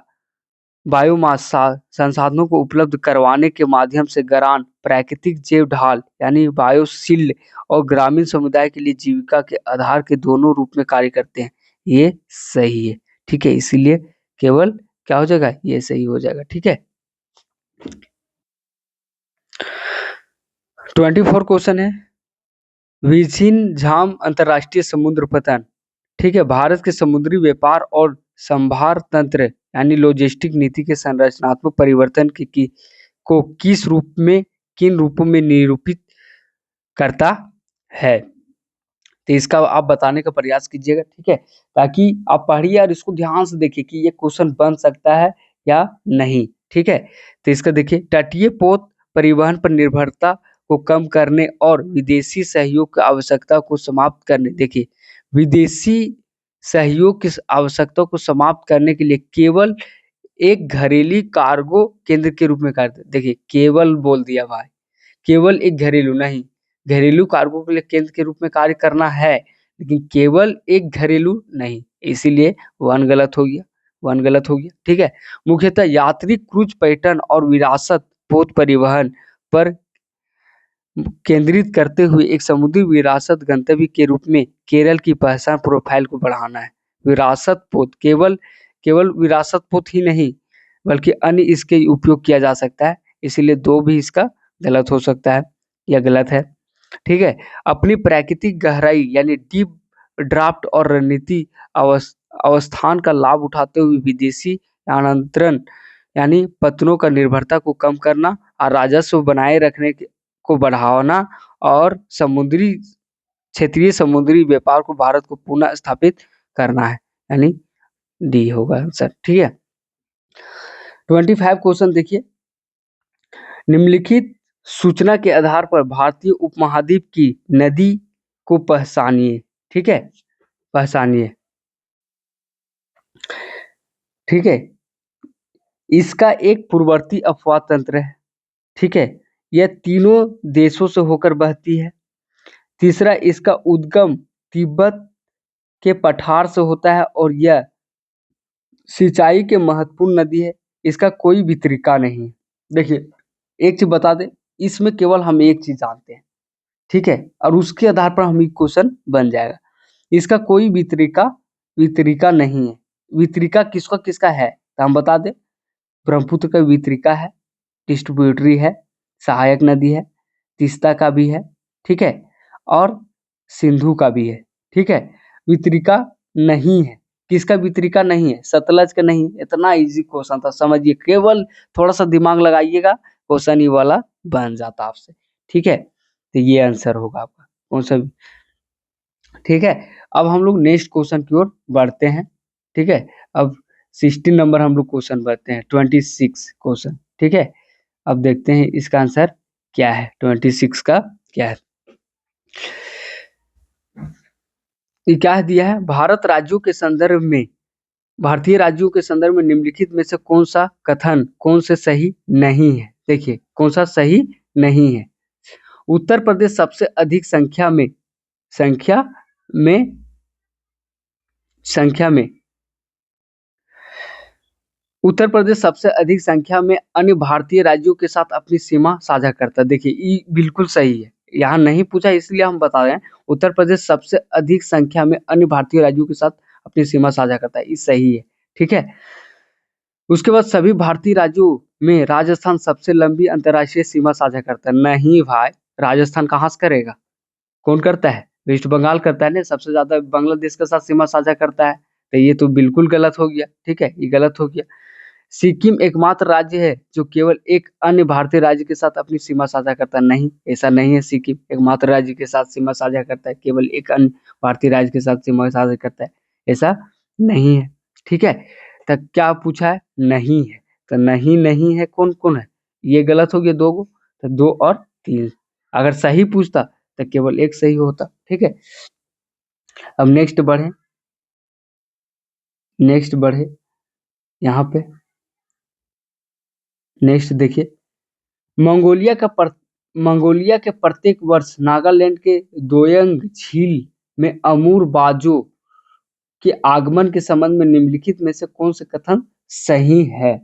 बायोमास संसाधनों को उपलब्ध करवाने के माध्यम से गरान प्राकृतिक जैव ढाल यानी बायोशील्ड और ग्रामीण समुदाय के लिए जीविका के आधार के दोनों रूप में कार्य करते हैं, ये सही है, ठीक है। इसीलिए केवल क्या हो जाएगा, ये सही हो जाएगा, ठीक है। 24 क्वेश्चन है, विझिन झाम अंतरराष्ट्रीय समुद्र पतन, ठीक है, भारत के समुद्री व्यापार और संभार तंत्र यानी लॉजिस्टिक नीति के संरचनात्मक परिवर्तन को किन रूपों में निरूपित करता है। तो इसका आप बताने का प्रयास कीजिएगा, ठीक है, ताकि आप पढ़िए और इसको ध्यान से देखिए कि ये क्वेश्चन बन सकता है या नहीं, ठीक है। तो इसका देखिए, तटीय पोत परिवहन पर निर्भरता को कम करने और विदेशी सहयोग की आवश्यकता को समाप्त करने, देखिए विदेशी सहयोग की आवश्यकता को समाप्त करने के लिए केवल एक घरेलू कार्गो केंद्र के रूप में कार्य, देखिए केवल बोल दिया भाई, केवल एक घरेलू नहीं, घरेलू कार्गो के लिए केंद्र के रूप में कार्य करना है, लेकिन केवल एक घरेलू नहीं, इसीलिए वन गलत हो गया, ठीक है। मुख्यतः यात्री क्रूज पर्यटन और विरासत पोत परिवहन पर केंद्रित करते हुए एक समुद्री विरासत गंतव्य के रूप में केरल की पहचान प्रोफाइल को बढ़ाना है। विरासत पोत केवल विरासत पोत ही नहीं बल्कि अन्य इसके उपयोग किया जा सकता है, इसीलिए 2 भी इसका गलत हो सकता है या गलत है, ठीक है। अपनी प्राकृतिक गहराई यानी डीप ड्राफ्ट और रणनीति अवस्थान का लाभ उठाते हुए विदेशी स्थानांतरण यानी पत्तनों का निर्भरता को कम करना और राजस्व बनाए रखने को बढ़ाना और क्षेत्रीय समुद्री व्यापार को भारत को पुनः स्थापित करना है, यानी डी होगा आंसर, ठीक है। 25 क्वेश्चन देखिए, निम्नलिखित सूचना के आधार पर भारतीय उपमहाद्वीप की नदी को पहचानिए। ठीक है, पहचानिए। ठीक है, इसका एक पूर्ववर्ती अपवाह तंत्र है। ठीक है, यह तीनों देशों से होकर बहती है। तीसरा, इसका उद्गम तिब्बत के पठार से होता है और यह सिंचाई के महत्वपूर्ण नदी है। इसका कोई वितरिका नहीं है। देखिए, एक चीज बता दें, इसमें केवल हम एक चीज जानते हैं। ठीक है, और उसके आधार पर हम क्वेश्चन बन जाएगा। इसका कोई वितरिका वितरिका नहीं है। वितरिका किसका किसका है तो हम बता दें, ब्रह्मपुत्र का वितरिका है, डिस्ट्रीब्यूटरी है, सहायक नदी है, तीस्ता का भी है। ठीक है, और सिंधु का भी है। ठीक है, वितरिका नहीं है। किसका वितरिका नहीं है? सतलज का नहीं। इतना इजी क्वेश्चन था, समझिए, केवल थोड़ा सा दिमाग लगाइएगा, क्वेश्चन ये वाला बन जाता आपसे। ठीक है, तो ये आंसर होगा आपका कौन सा। ठीक है, अब हम लोग नेक्स्ट क्वेश्चन की ओर बढ़ते हैं। ठीक है, अब 16 नंबर हम लोग क्वेश्चन बढ़ते हैं, 26 क्वेश्चन। ठीक है, अब देखते हैं इसका आंसर क्या है, 26 का क्या है। ये क्या दिया है? भारतीय राज्यों के संदर्भ में निम्नलिखित में से कौन सा कथन कौन से सही नहीं है। देखिए, कौन सा सही नहीं है। उत्तर प्रदेश सबसे अधिक संख्या में उत्तर प्रदेश सबसे अधिक संख्या में अन्य भारतीय राज्यों के साथ अपनी सीमा साझा करता है। देखिए, ये बिल्कुल सही है। यहाँ नहीं पूछा इसलिए हम बता रहे हैं। उत्तर प्रदेश सबसे अधिक संख्या में अन्य भारतीय राज्यों के साथ अपनी सीमा साझा करता है, ये सही है। ठीक है, उसके बाद सभी भारतीय राज्यों में राजस्थान सबसे लंबी अंतर्राष्ट्रीय सीमा साझा करता है। नहीं भाई, राजस्थान कहाँ से करेगा? कौन करता है? वेस्ट बंगाल करता है ना, सबसे ज्यादा बांग्लादेश के साथ सीमा साझा करता है। तो ये तो बिल्कुल गलत हो गया। ठीक है, ये गलत हो गया। सिक्किम एकमात्र राज्य है जो केवल एक अन्य भारतीय राज्य के साथ अपनी सीमा साझा करता है। नहीं, ऐसा नहीं है। सिक्किम एकमात्र राज्य के साथ सीमा साझा करता है, केवल एक अन्य भारतीय राज्य के साथ सीमा साझा करता है, ऐसा नहीं है। ठीक है, तो क्या पूछा है? नहीं है। तो नहीं नहीं है, कौन कौन है? ये गलत हो गया दो गो, तो 2 और 3। अगर सही पूछता तो केवल एक सही होता। ठीक है, अब नेक्स्ट बढ़े यहाँ पे। नेक्स्ट देखिए, मंगोलिया के प्रत्येक वर्ष नागालैंड के दोयंग झील में अमूर बाजों के आगमन के संबंध में निम्नलिखित में से कौन से कथन सही है।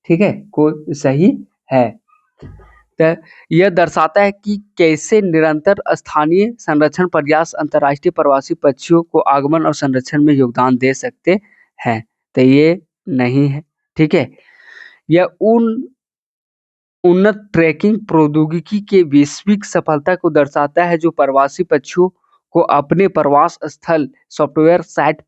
ठीक है, कोई सही है। तो यह दर्शाता है कि कैसे निरंतर स्थानीय संरक्षण प्रयास अंतर्राष्ट्रीय प्रवासी पक्षियों को आगमन और संरक्षण में योगदान दे सकते हैं। तो ये नहीं है। ठीक है, यह उन्नत ट्रैकिंग प्रौद्योगिकी के वैश्विक सफलता को दर्शाता है जो प्रवासी पक्षियों को अपने प्रवास स्थल सॉफ्टवेयर साइट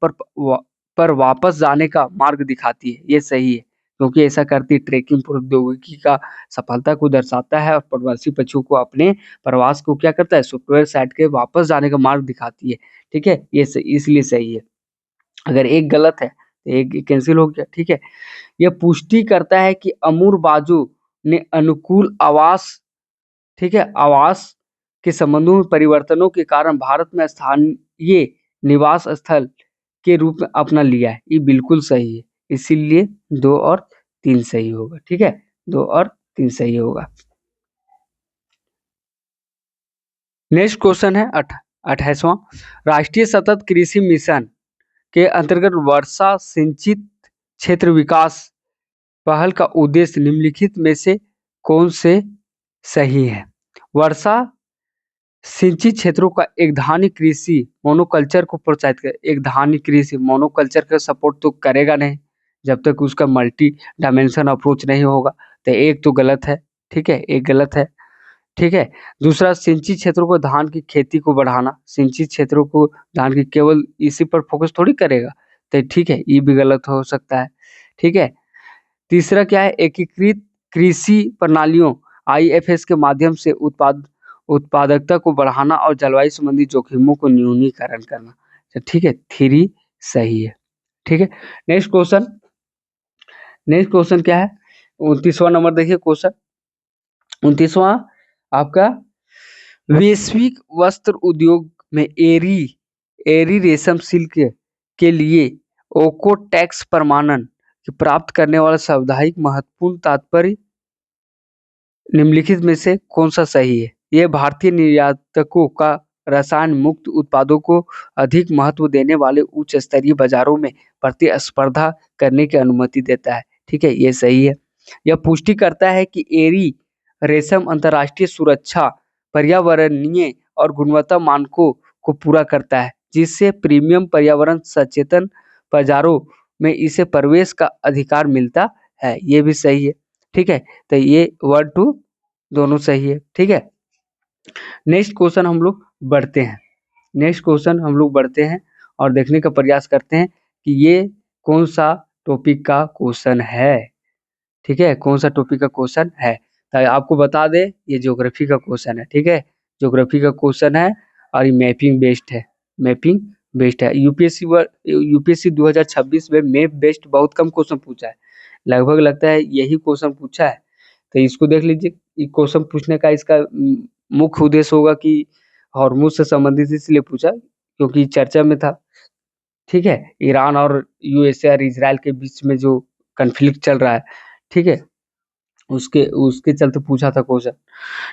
पर वापस जाने का मार्ग दिखाती है। ये सही है, क्योंकि ऐसा करती ट्रैकिंग प्रौद्योगिकी का सफलता को दर्शाता है और प्रवासी पक्षियों को अपने प्रवास को क्या करता है, सॉफ्टवेयर साइट के वापस जाने का मार्ग दिखाती है। ठीक है, ये इसलिए सही है। अगर एक गलत है तो एक कैंसिल हो गया। ठीक है, यह पुष्टि करता है कि अमूर बाजू ने अनुकूल आवास, ठीक है, आवास के संबंधों में परिवर्तनों के कारण भारत में स्थानीय निवास स्थल के रूप में अपना लिया है। ये बिल्कुल सही है, इसीलिए 2 और 3 सही होगा। ठीक है, 2 और 3 सही होगा। नेक्स्ट क्वेश्चन है 28वां, राष्ट्रीय सतत कृषि मिशन के अंतर्गत वर्षा सिंचित क्षेत्र विकास पहल का उद्देश्य निम्नलिखित में से कौन से सही है। वर्षा सिंचित क्षेत्रों का एक धान्य कृषि मोनोकल्चर को प्रोत्साहित कर। एक धान्य कृषि मोनोकल्चर का सपोर्ट तो करेगा नहीं जब तक उसका मल्टी डायमेंशन अप्रोच नहीं होगा। तो एक तो गलत है। ठीक है, एक गलत है। ठीक है, दूसरा, सिंचित क्षेत्रों को धान की खेती को बढ़ाना। सिंचित क्षेत्रों को धान की केवल इसी पर फोकस थोड़ी करेगा। तो ठीक है, ये भी गलत हो सकता है। ठीक है, तीसरा क्या है, एकीकृत कृषि प्रणालियों IFS के माध्यम से उत्पादकता को बढ़ाना और जलवायु संबंधी जोखिमों को न्यूनीकरण करना। तो ठीक है, 3 सही है। ठीक है, नेक्स्ट क्वेश्चन क्या है, 29वां नंबर देखिए क्वेश्चन। 29वां आपका वैश्विक वस्त्र उद्योग में एरी रेशम सिल्क के लिए ओको टैक्स प्रमाणन प्राप्त करने वाला सामुदायिक महत्वपूर्ण तात्पर्य निम्नलिखित में से कौन सा सही है? ये भारतीय निर्यातकों का रसायन मुक्त उत्पादों को अधिक महत्व देने वाले उच्च स्तरीय बाजारों में प्रतिस्पर्धा करने की अनुमति देता है। ठीक है, ये सही है। यह पुष्टि करता है कि एरी रेशम अंतर्राष्ट्रीय सुरक्षा, पर्यावरणीय और गुणवत्ता मानकों को पूरा करता है, जिससे प्रीमियम पर्यावरण सचेतन बाजारों में इसे प्रवेश का अधिकार मिलता है। ये भी सही है। ठीक है, तो ये 1 2 दोनों सही है। ठीक है, नेक्स्ट क्वेश्चन हम लोग बढ़ते हैं और देखने का प्रयास करते हैं कि ये कौन सा टॉपिक का क्वेश्चन है। ठीक है, कौन सा टॉपिक का क्वेश्चन है, तो आपको बता दे ये ज्योग्राफी का क्वेश्चन है। ठीक है, ज्योग्राफी का क्वेश्चन है और ये मैपिंग बेस्ड है। यूपीएससी 2026 में मैप बेस्ड बहुत कम क्वेश्चन पूछा है, लगभग लगता है यही क्वेश्चन पूछा है। तो इसको देख लीजिए, ये क्वेश्चन पूछने का इसका मुख्य उद्देश्य होगा कि हॉर्मूज से संबंधित इसलिए पूछा क्योंकि चर्चा में था। ठीक है, ईरान और यूएसए और इजराइल के बीच में जो कन्फ्लिक्ट चल रहा है, ठीक है, उसके उसके चलते पूछा था क्वेश्चन।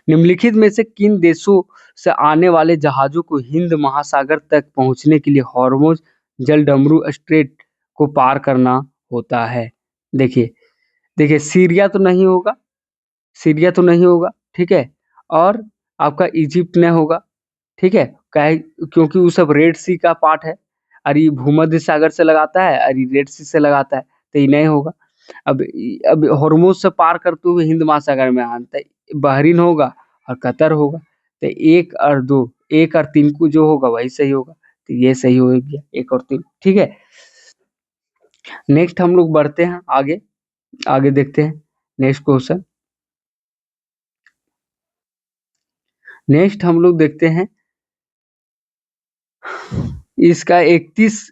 निम्नलिखित में से किन देशों से आने वाले जहाजों को हिंद महासागर तक पहुंचने के लिए हॉर्मोज जलडमरू स्ट्रेट को पार करना होता है? देखिए देखिए, सीरिया तो नहीं होगा। ठीक है, और आपका इजिप्ट नहीं होगा। ठीक है, काहे क्योंकि वो सब रेड सी का पार्ट है और ये भूमध्य सागर से लगाता है और ये रेड सी से लगाता है, तो ये नहीं होगा। अब हॉर्मोज से पार करते हुए हिंद महासागर में आना, तो बहरीन होगा और कतर होगा। तो एक और तीन को जो होगा वही सही होगा, तो ये सही हो गया, एक और तीन। ठीक है, नेक्स्ट हम लोग बढ़ते हैं आगे, आगे देखते हैं नेक्स्ट क्वेश्चन। नेक्स्ट हम लोग देखते हैं इसका 31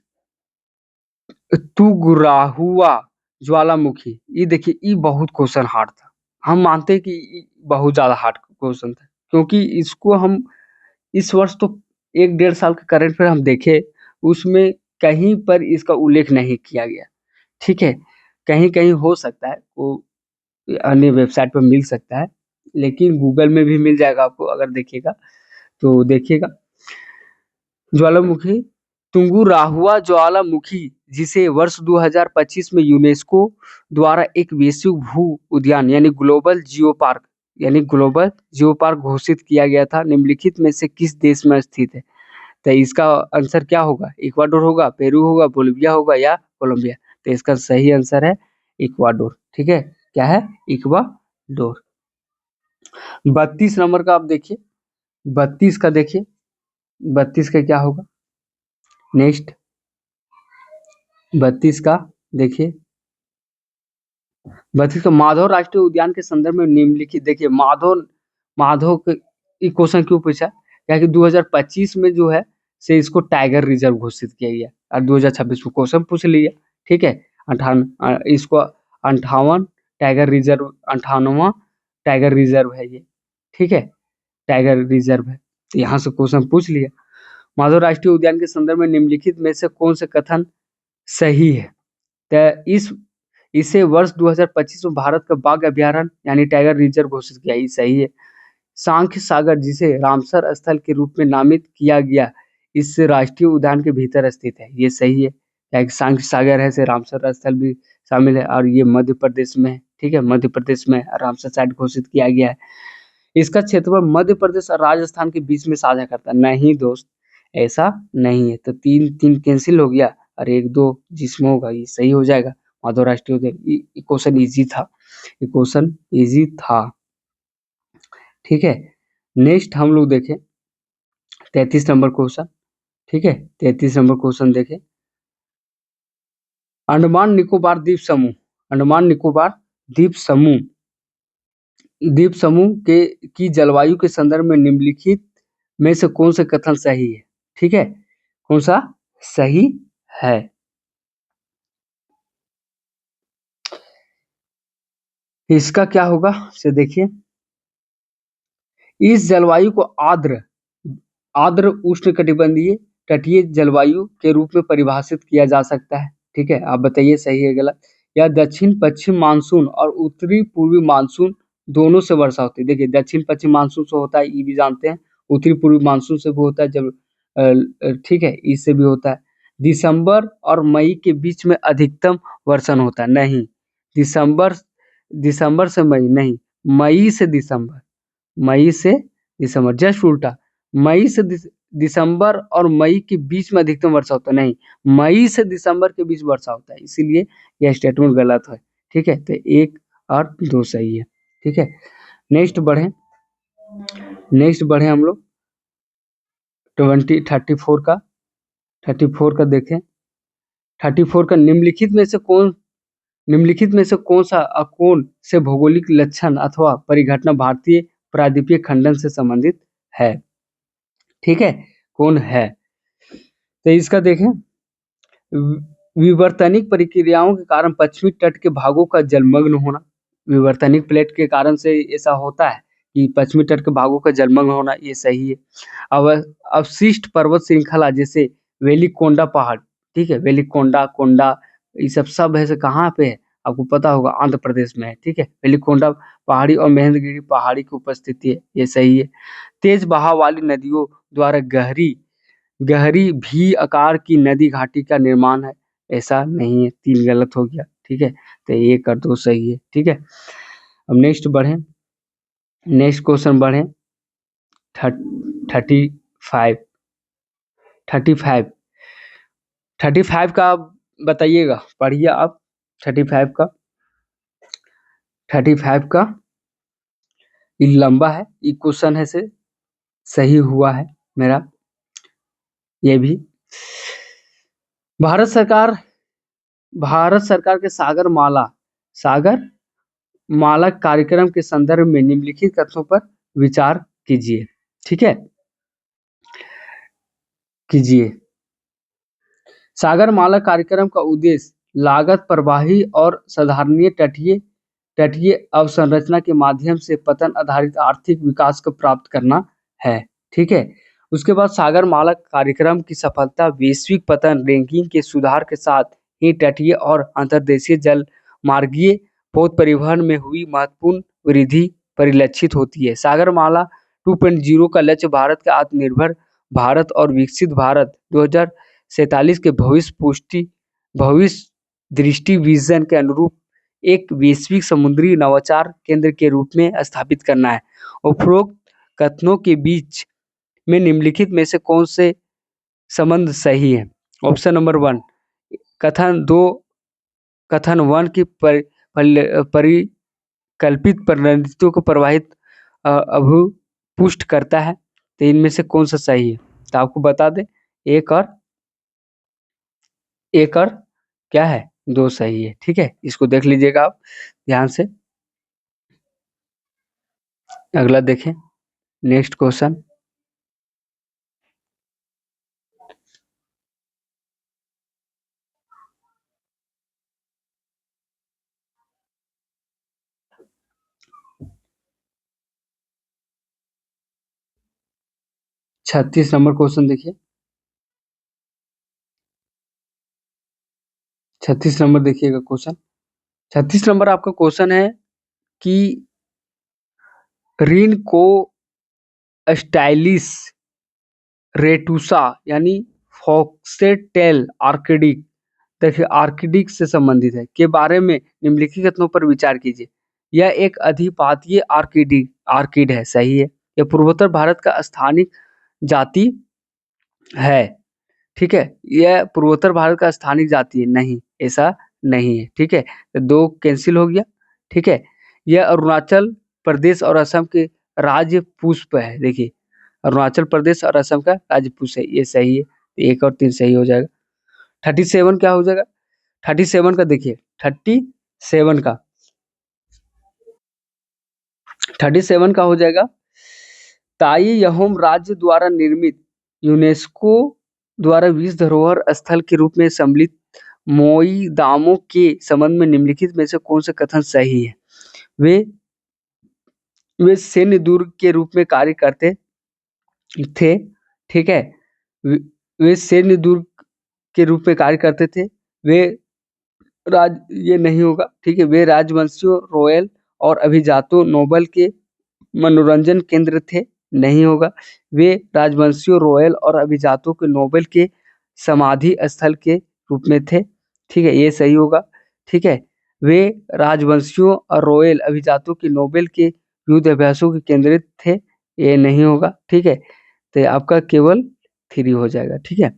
तुगराहुआ ज्वालामुखी। ये देखिए, ये बहुत क्वेश्चन हार्ड था। हम मानते हैं कि ये बहुत ज्यादा हार्ड क्वेश्चन था, क्योंकि इसको हम इस वर्ष तो 1 डेढ़ साल का करंट अफेयर हम देखे, उसमें कहीं पर इसका उल्लेख नहीं किया गया। ठीक है, कहीं कहीं हो सकता है वो अन्य वेबसाइट पर मिल सकता है, लेकिन गूगल में भी मिल जाएगा आपको अगर देखिएगा तो। देखिएगा, ज्वालामुखी तुंगुराहुआ ज्वालामुखी, जिसे वर्ष 2025 में यूनेस्को द्वारा एक वैश्विक भू उद्यान ग्लोबल जियो पार्क घोषित किया गया था, निम्नलिखित में से किस देश में स्थित है? तो इसका आंसर क्या होगा? इक्वाडोर होगा, पेरू होगा, बोलिविया होगा या कोलंबिया? तो इसका सही आंसर है इक्वाडोर। ठीक है, क्या है? इक्वाडोर। 32 नंबर का आप देखिए, 32 का देखिए, 32 का क्या होगा? नेक्स्ट 32 का देखिए, 32 का माधव राष्ट्रीय उद्यान के संदर्भ में निम्नलिखित। देखिए, माधव ये क्वेश्चन क्यों पूछा? क्या कि 2025 में जो है से इसको टाइगर रिजर्व घोषित किया गया और 2026 में क्वेश्चन पूछ लिया। ठीक है, इसको 58वां टाइगर रिजर्व है ये। ठीक है, टाइगर रिजर्व है, तो यहाँ से क्वेश्चन पूछ लिया। माधव राष्ट्रीय उद्यान के संदर्भ में निम्नलिखित में से कौन से कथन सही है? तो इसे वर्ष 2025 में भारत का बाघ अभ्यारण्य यानी टाइगर रिजर्व घोषित किया, ये सही है। सांख्य सागर, जिसे रामसर स्थल के रूप में नामित किया गया, इस राष्ट्रीय उद्यान के भीतर स्थित है, ये सही है। क्या है कि सांख्य सागर है से रामसर स्थल भी शामिल है और ये मध्य प्रदेश में है। ठीक है, मध्य प्रदेश में रामसर साइट घोषित किया गया है। इसका क्षेत्रफल मध्य प्रदेश और राजस्थान के बीच में साझा करता है। नहीं दोस्त, ऐसा नहीं है। तो 3 कैंसिल हो गया और 1 2 जिसमें होगा ये सही हो जाएगा। माधव राष्ट्रीय उद्यान, ये क्वेश्चन इजी था, ये क्वेश्चन इजी था। ठीक है, नेक्स्ट हम लोग देखें 33 नंबर क्वेश्चन। ठीक है, 33 नंबर क्वेश्चन देखें। अंडमान निकोबार द्वीप समूह के की जलवायु के संदर्भ में निम्नलिखित में से कौन से कथन सही है? ठीक है, कौन सा सही है? इसका क्या होगा से देखिए, इस जलवायु को आर्द्र आर्द्र उष्णकटिबंधीय तटीय जलवायु के रूप में परिभाषित किया जा सकता है। ठीक है, आप बताइए सही है गलत। या दक्षिण पश्चिम मानसून और उत्तरी पूर्वी मानसून दोनों से वर्षा होती है। देखिए दक्षिण पश्चिम मानसून से होता है, ये भी जानते हैं। उत्तरी पूर्वी मानसून से भी होता है, जब ठीक है, इससे भी होता है। दिसंबर और मई के बीच में अधिकतम वर्षण होता है, नहीं। दिसंबर दिसंबर से मई नहीं, मई से दिसंबर, मई से दिसंबर, जस्ट उल्टा। मई से दिसंबर और मई के बीच में अधिकतम वर्षा होता है, नहीं। मई से दिसंबर के बीच वर्षा होता है, इसीलिए यह स्टेटमेंट गलत है। ठीक है, तो 1 और 2 सही है। ठीक है, नेक्स्ट बढ़े हम लोग 34 का देखें। 34 का निम्नलिखित में से कौन सा अकोण से भौगोलिक लक्षण अथवा परिघटना भारतीय प्रायद्वीपीय खंडन से संबंधित है? ठीक है, कौन है? तो इसका देखें, विवर्तनिक प्रक्रियाओं के कारण पश्चिमी तट के भागों का जलमग्न होना। विवर्तनिक प्लेट के कारण से ऐसा होता है कि पश्चिमी तट के भागों का जलमग्न होना, ये सही है। अवशिष्ट पर्वत श्रृंखला जैसे वेलिकोंडा पहाड़, ठीक है, वेलिकोंडा, कोंडा, ये सब है से कहाँ पे है? आपको पता होगा, आंध्र प्रदेश में है। ठीक है, वेलिकोंडा पहाड़ी और महेंद्रगिरी पहाड़ी की उपस्थिति है, ये सही है। तेज बहाव वाली नदियों द्वारा गहरी गहरी भी आकार की नदी घाटी का निर्माण है, ऐसा नहीं है। 3 गलत हो गया। ठीक है, तो 1 और 2 सही है। ठीक है, अब नेक्स्ट क्वेश्चन बढ़े 35 35 का बताइएगा, पढ़िए आप 35 का। 35 का ये लंबा है, ये क्वेश्चन है से सही हुआ है मेरा। ये भी भारत सरकार के सागर माला कार्यक्रम के संदर्भ में निम्नलिखित कथनों पर विचार कीजिए। ठीक है, सागरमाला कार्यक्रम का उद्देश्य लागत प्रभावी और साधारणीय तटीय अवसंरचना के माध्यम से पतन आधारित आर्थिक विकास को प्राप्त करना है। ठीक है, उसके बाद सागरमाला कार्यक्रम की सफलता वैश्विक पतन रैंकिंग के सुधार के साथ ही तटीय और अंतर्देशीय जल मार्गीय पोत परिवहन में हुई महत्वपूर्ण वृद्धि परिलक्षित होती है। सागरमाला 2.0 का लक्ष्य भारत का आत्मनिर्भर भारत और विकसित भारत 2047 के भविष्य दृष्टि विजन के अनुरूप एक वैश्विक समुद्री नवाचार केंद्र के रूप में स्थापित करना है। उपरोक्त कथनों के बीच में निम्नलिखित में से कौन से संबंध सही है? ऑप्शन नंबर 1, कथन 1 की परिकल्पित परिणतियों को प्रवाहित पुष्ट करता है, तो इनमें से कौन सा सही है? तो आपको बता दें, एक और क्या है, 2 सही है। ठीक है, इसको देख लीजिएगा आप ध्यान से। अगला देखें, नेक्स्ट क्वेश्चन 36 नंबर क्वेश्चन देखिए। 36 नंबर देखिएगा क्वेश्चन। 36 नंबर आपका क्वेश्चन है कि ऋण को स्टाइलिश रेटुसा यानी फॉक्सेटेल आर्किडिक, देखिए आर्किडिक से संबंधित है, के बारे में निम्नलिखित कथनों पर विचार कीजिए। यह एक अधिपातीय आर्किड है, सही है। यह पूर्वोत्तर भारत का स्थानिक जाति है। ठीक है, यह पूर्वोत्तर भारत का स्थानिक जाति है, नहीं, ऐसा नहीं है। ठीक है, तो 2 कैंसिल हो गया। ठीक है, यह अरुणाचल प्रदेश और असम के राज्य पुष्प है। देखिए, अरुणाचल प्रदेश और असम का राज्य पुष्प है, ये सही है। 1 और 3 सही हो जाएगा। 37 क्या हो जाएगा? 37 का देखिए, 37 का 37 का हो जाएगा, ताई यहोम राज्य द्वारा निर्मित यूनेस्को द्वारा विश्व धरोहर स्थल के रूप में सम्मिलित मोई दामों के संबंध में निम्नलिखित में से कौन से कथन सही है? वे वे सैन्य दुर्ग के रूप में कार्य करते थे, ठीक है। वे सैन्य दुर्ग के रूप में कार्य करते थे। वे ये नहीं होगा, ठीक है। वे राजवंशियों, रॉयल और अभिजातों, नोबल के मनोरंजन केंद्र थे, नहीं होगा। वे राजवंशियों, रॉयल और अभिजातों के नोबल के समाधि स्थल के रूप में थे, ठीक है, ये सही होगा, ठीक है। वे राजवंशियों और रॉयल अभिजातों के नोबल के युद्ध अभ्यासों के केंद्रित थे, ये नहीं होगा, ठीक है। तो आपका केवल 3 हो जाएगा, ठीक है।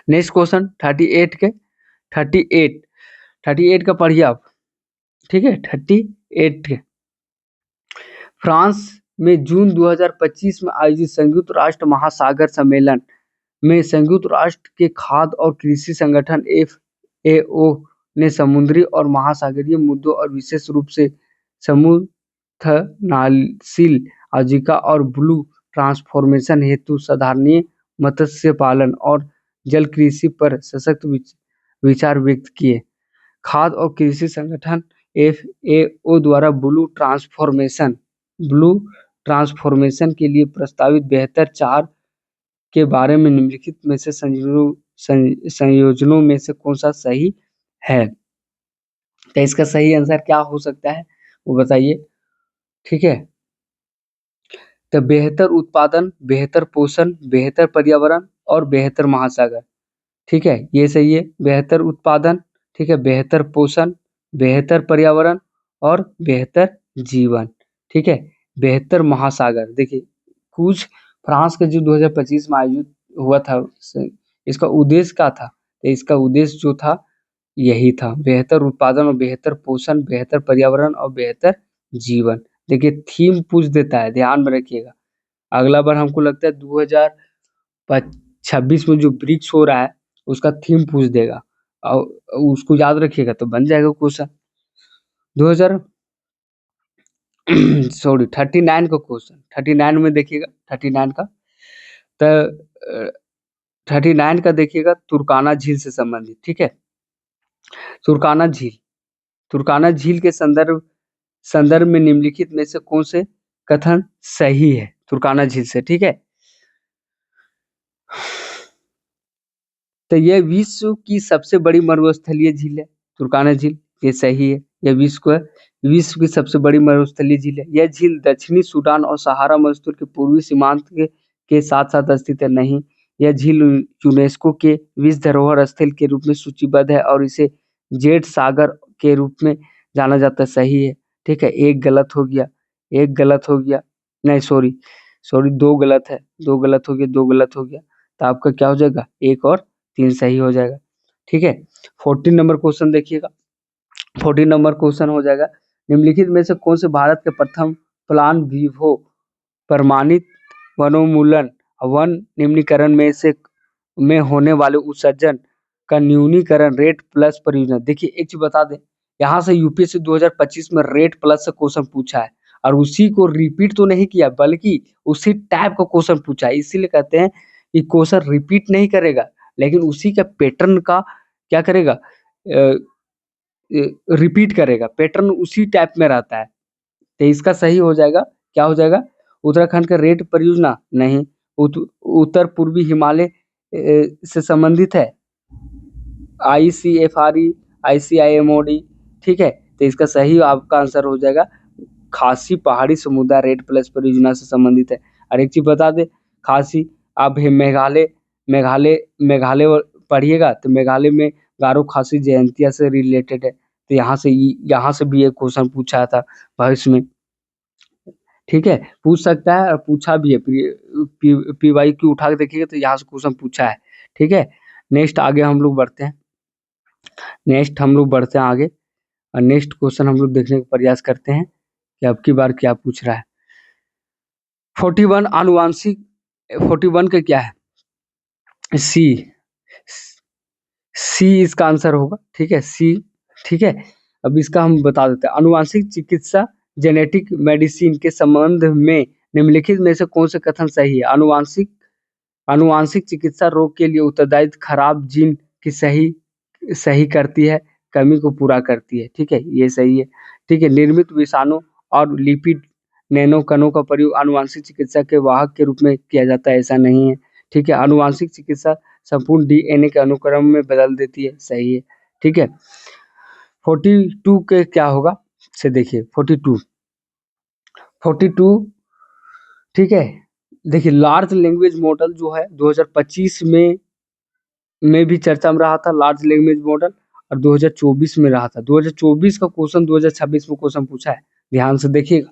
नेक्स्ट क्वेश्चन 38 के 38 का पढ़िए आप, ठीक है। 38 के फ्रांस में जून 2025 में आयोजित संयुक्त राष्ट्र महासागर सम्मेलन में संयुक्त राष्ट्र के खाद्य और कृषि संगठन FAO ने समुद्री और महासागरीय मुद्दों और विशेष रूप से समुद्रनाशील आजीविका और ब्लू ट्रांसफॉर्मेशन हेतु संधारणीय मत्स्य पालन और जल कृषि पर सशक्त विचार व्यक्त किए। खाद्य और कृषि संगठन FAO द्वारा ब्लू ट्रांसफॉर्मेशन के लिए प्रस्तावित बेहतर 4 के बारे में निम्नलिखित में से संयोजनों में से कौन सा सही है। तो इसका सही आंसर क्या हो सकता है वो बताइए, ठीक है। तो बेहतर उत्पादन, बेहतर पोषण, बेहतर पर्यावरण और बेहतर महासागर, ठीक है, ये सही है। बेहतर उत्पादन, ठीक है, बेहतर पोषण, बेहतर पर्यावरण और बेहतर जीवन, ठीक है। बेहतर महासागर, देखिए कुछ फ्रांस के जो 2025 में आयोजित हुआ था, इसका उद्देश्य क्या था। तो इसका उद्देश्य जो था यही था, बेहतर उत्पादन और बेहतर पोषण, बेहतर पर्यावरण और बेहतर जीवन। देखिए थीम पूछ देता है, ध्यान में रखिएगा। अगला बार हमको लगता है 2026 में जो ब्रिक्स हो रहा है उसका थीम पूछ देगा और उसको याद रखिएगा तो बन जाएगा क्वेश्चन। 2000 सॉरी 39 का क्वेश्चन, 39 में देखिएगा, 39 का तो 39 का देखिएगा तुर्काना झील से संबंधित, ठीक है। तुर्काना झील के संदर्भ में निम्नलिखित में से कौन से कथन सही है तुर्काना झील से, ठीक है। तो यह विश्व की सबसे बड़ी मरुस्थलीय झील है तुर्काना झील, ये सही है। यह विश्व की सबसे बड़ी मरुस्थलीय झील है। यह झील दक्षिणी सूडान और सहारा मरुस्थल के पूर्वी सीमांत के साथ साथ स्थित है। नहीं, यह झील यूनेस्को के विश्व धरोहर स्थल के रूप में सूचीबद्ध है और इसे जेड सागर के रूप में जाना जाता है, सही है, ठीक है। एक गलत हो गया, नहीं सॉरी 2 गलत है, 2 गलत हो गया, 2 गलत हो गया, तो आपका क्या हो जाएगा 1 और 3 सही हो जाएगा, ठीक है। 14 नंबर क्वेश्चन देखिएगा, 14 नंबर क्वेश्चन हो जाएगा निम्नलिखित में से कौन से भारत के प्रथम प्लान विवो प्रमाणित वनोन्मूलन वन निम्नीकरण में होने वाले उत्सर्जन का न्यूनीकरण रेट प्लस परियोजना। देखिए एक चीज बता दें, यहाँ से यूपीएससी 2025 में रेट प्लस से क्वेश्चन पूछा है और उसी को रिपीट तो नहीं किया बल्कि उसी टाइप का क्वेश्चन पूछा है, इसीलिए कहते हैं कि क्वेश्चन रिपीट नहीं करेगा लेकिन उसी का पैटर्न का क्या करेगा, रिपीट करेगा, पैटर्न उसी टाइप में रहता है। तो इसका सही हो जाएगा, क्या हो जाएगा, उत्तराखंड का रेट परियोजना नहीं, उत्तर पूर्वी हिमालय से संबंधित है, ICFRE, ICIMOD, ठीक है। तो इसका सही आपका आंसर हो जाएगा खासी पहाड़ी समुदाय रेड प्लस परियोजना से संबंधित है। और एक चीज बता दे, खासी आप मेघालय पढ़िएगा तो मेघालय में गारो खासी जयंतिया से रिलेटेड है, तो यहाँ से भी एक क्वेश्चन पूछा था भविष्य में, ठीक है, पूछ सकता है और पूछा भी है। PYQ उठा के देखिएगा तो यहाँ से क्वेश्चन पूछा है, ठीक है। नेक्स्ट आगे हम लोग बढ़ते हैं, आगे और नेक्स्ट क्वेश्चन हम लोग देखने का प्रयास करते हैं कि अब की बार क्या पूछ रहा है। 41 आनुवांशिक, 41 का क्या है, सी इसका आंसर होगा, ठीक है, सी, ठीक है। अब इसका हम बता देते हैं, आनुवांशिक चिकित्सा जेनेटिक मेडिसिन के संबंध में निम्नलिखित में से कौन से कथन सही है। आनुवांशिक चिकित्सा रोग के लिए उत्तरदायी खराब जीन की सही करती है, कमी को पूरा करती है, ठीक है, ये सही है, ठीक है। निर्मित विषाणु और लिपिड नैनो कणों का प्रयोग आनुवंशिक चिकित्सा के वाहक के रूप में किया जाता है, ऐसा नहीं है। ठीक है, आनुवंशिक चिकित्सा संपूर्ण डीएनए के अनुक्रम में बदल देती है, सही है। ठीक है, 42 के क्या होगा से देखिए, 42 ठीक है। देखिए, लार्ज लैंग्वेज मॉडल जो है 2025 में भी चर्चा में रहा था, लार्ज लैंग्वेज मॉडल, और 2024 में रहा था। 2024 का क्वेश्चन 2026 में क्वेश्चन पूछा है, ध्यान से देखिएगा।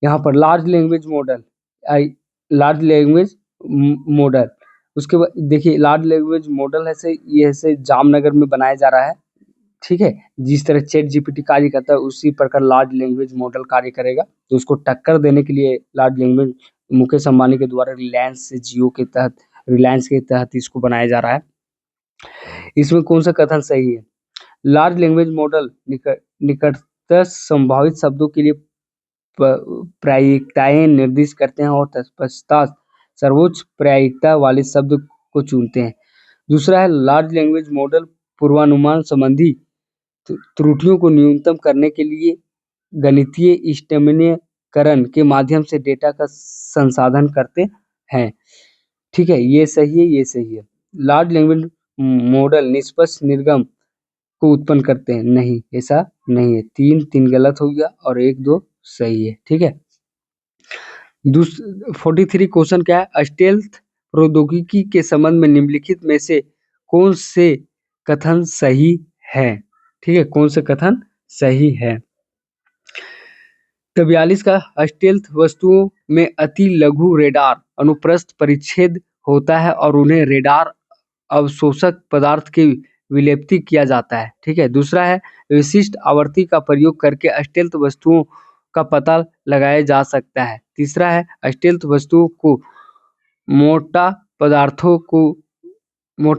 यहाँ पर large language model, large language model, उसके बाद देखिए लार्ज लैंग्वेज मॉडल ऐसे ये ऐसे जामनगर में बनाया जा रहा है। ठीक है, जिस तरह चैट जीपीटी कार्य करता है उसी प्रकार लार्ज लैंग्वेज मॉडल कार्य करेगा। तो उसको टक्कर देने के लिए लार्ज लैंग्वेज मुकेश अंबानी के द्वारा रिलायंस के तहत इसको बनाया जा रहा है। इसमें कौन सा कथन सही है? लार्ज लैंग्वेज मॉडल निकटतम संभावित शब्दों के लिए प्रायिकताएं निर्दिष्ट करते हैं और तत्पश्चात सर्वोच्च प्रायिकता वाले शब्द को चुनते हैं। दूसरा है, लार्ज लैंग्वेज मॉडल पूर्वानुमान संबंधी त्रुटियों को न्यूनतम करने के लिए गणितीय स्टेमनीकरण के माध्यम से डेटा का संसाधन करते हैं। ठीक है, ये सही है, ये सही है। लार्ज लैंग्वेज मॉडल निष्पक्ष निर्गम को उत्पन्न करते हैं, नहीं, ऐसा नहीं है। 3 गलत हो गया और 1-2 सही है। ठीक है, 43 क्वेश्चन क्या है? स्टेल्थ प्रौद्योगिकी के संबंध में निम्नलिखित में से कौन से कथन सही है? ठीक है, कौन से कथन सही है? 42 का, स्टेल्थ वस्तुओं में अति लघु रेडार अनुप्रस्थ परिच्छेद होता है और उन्हें रेडार अवशोषक पदार्थ के विलेप्ति किया जाता है। ठीक है, दूसरा है, विशिष्ट आवृत्ति का प्रयोग करके स्टेल्थ वस्तुओं का पता लगाया जा सकता है। तीसरा है, स्टेल्थ वस्तुओं को मोटा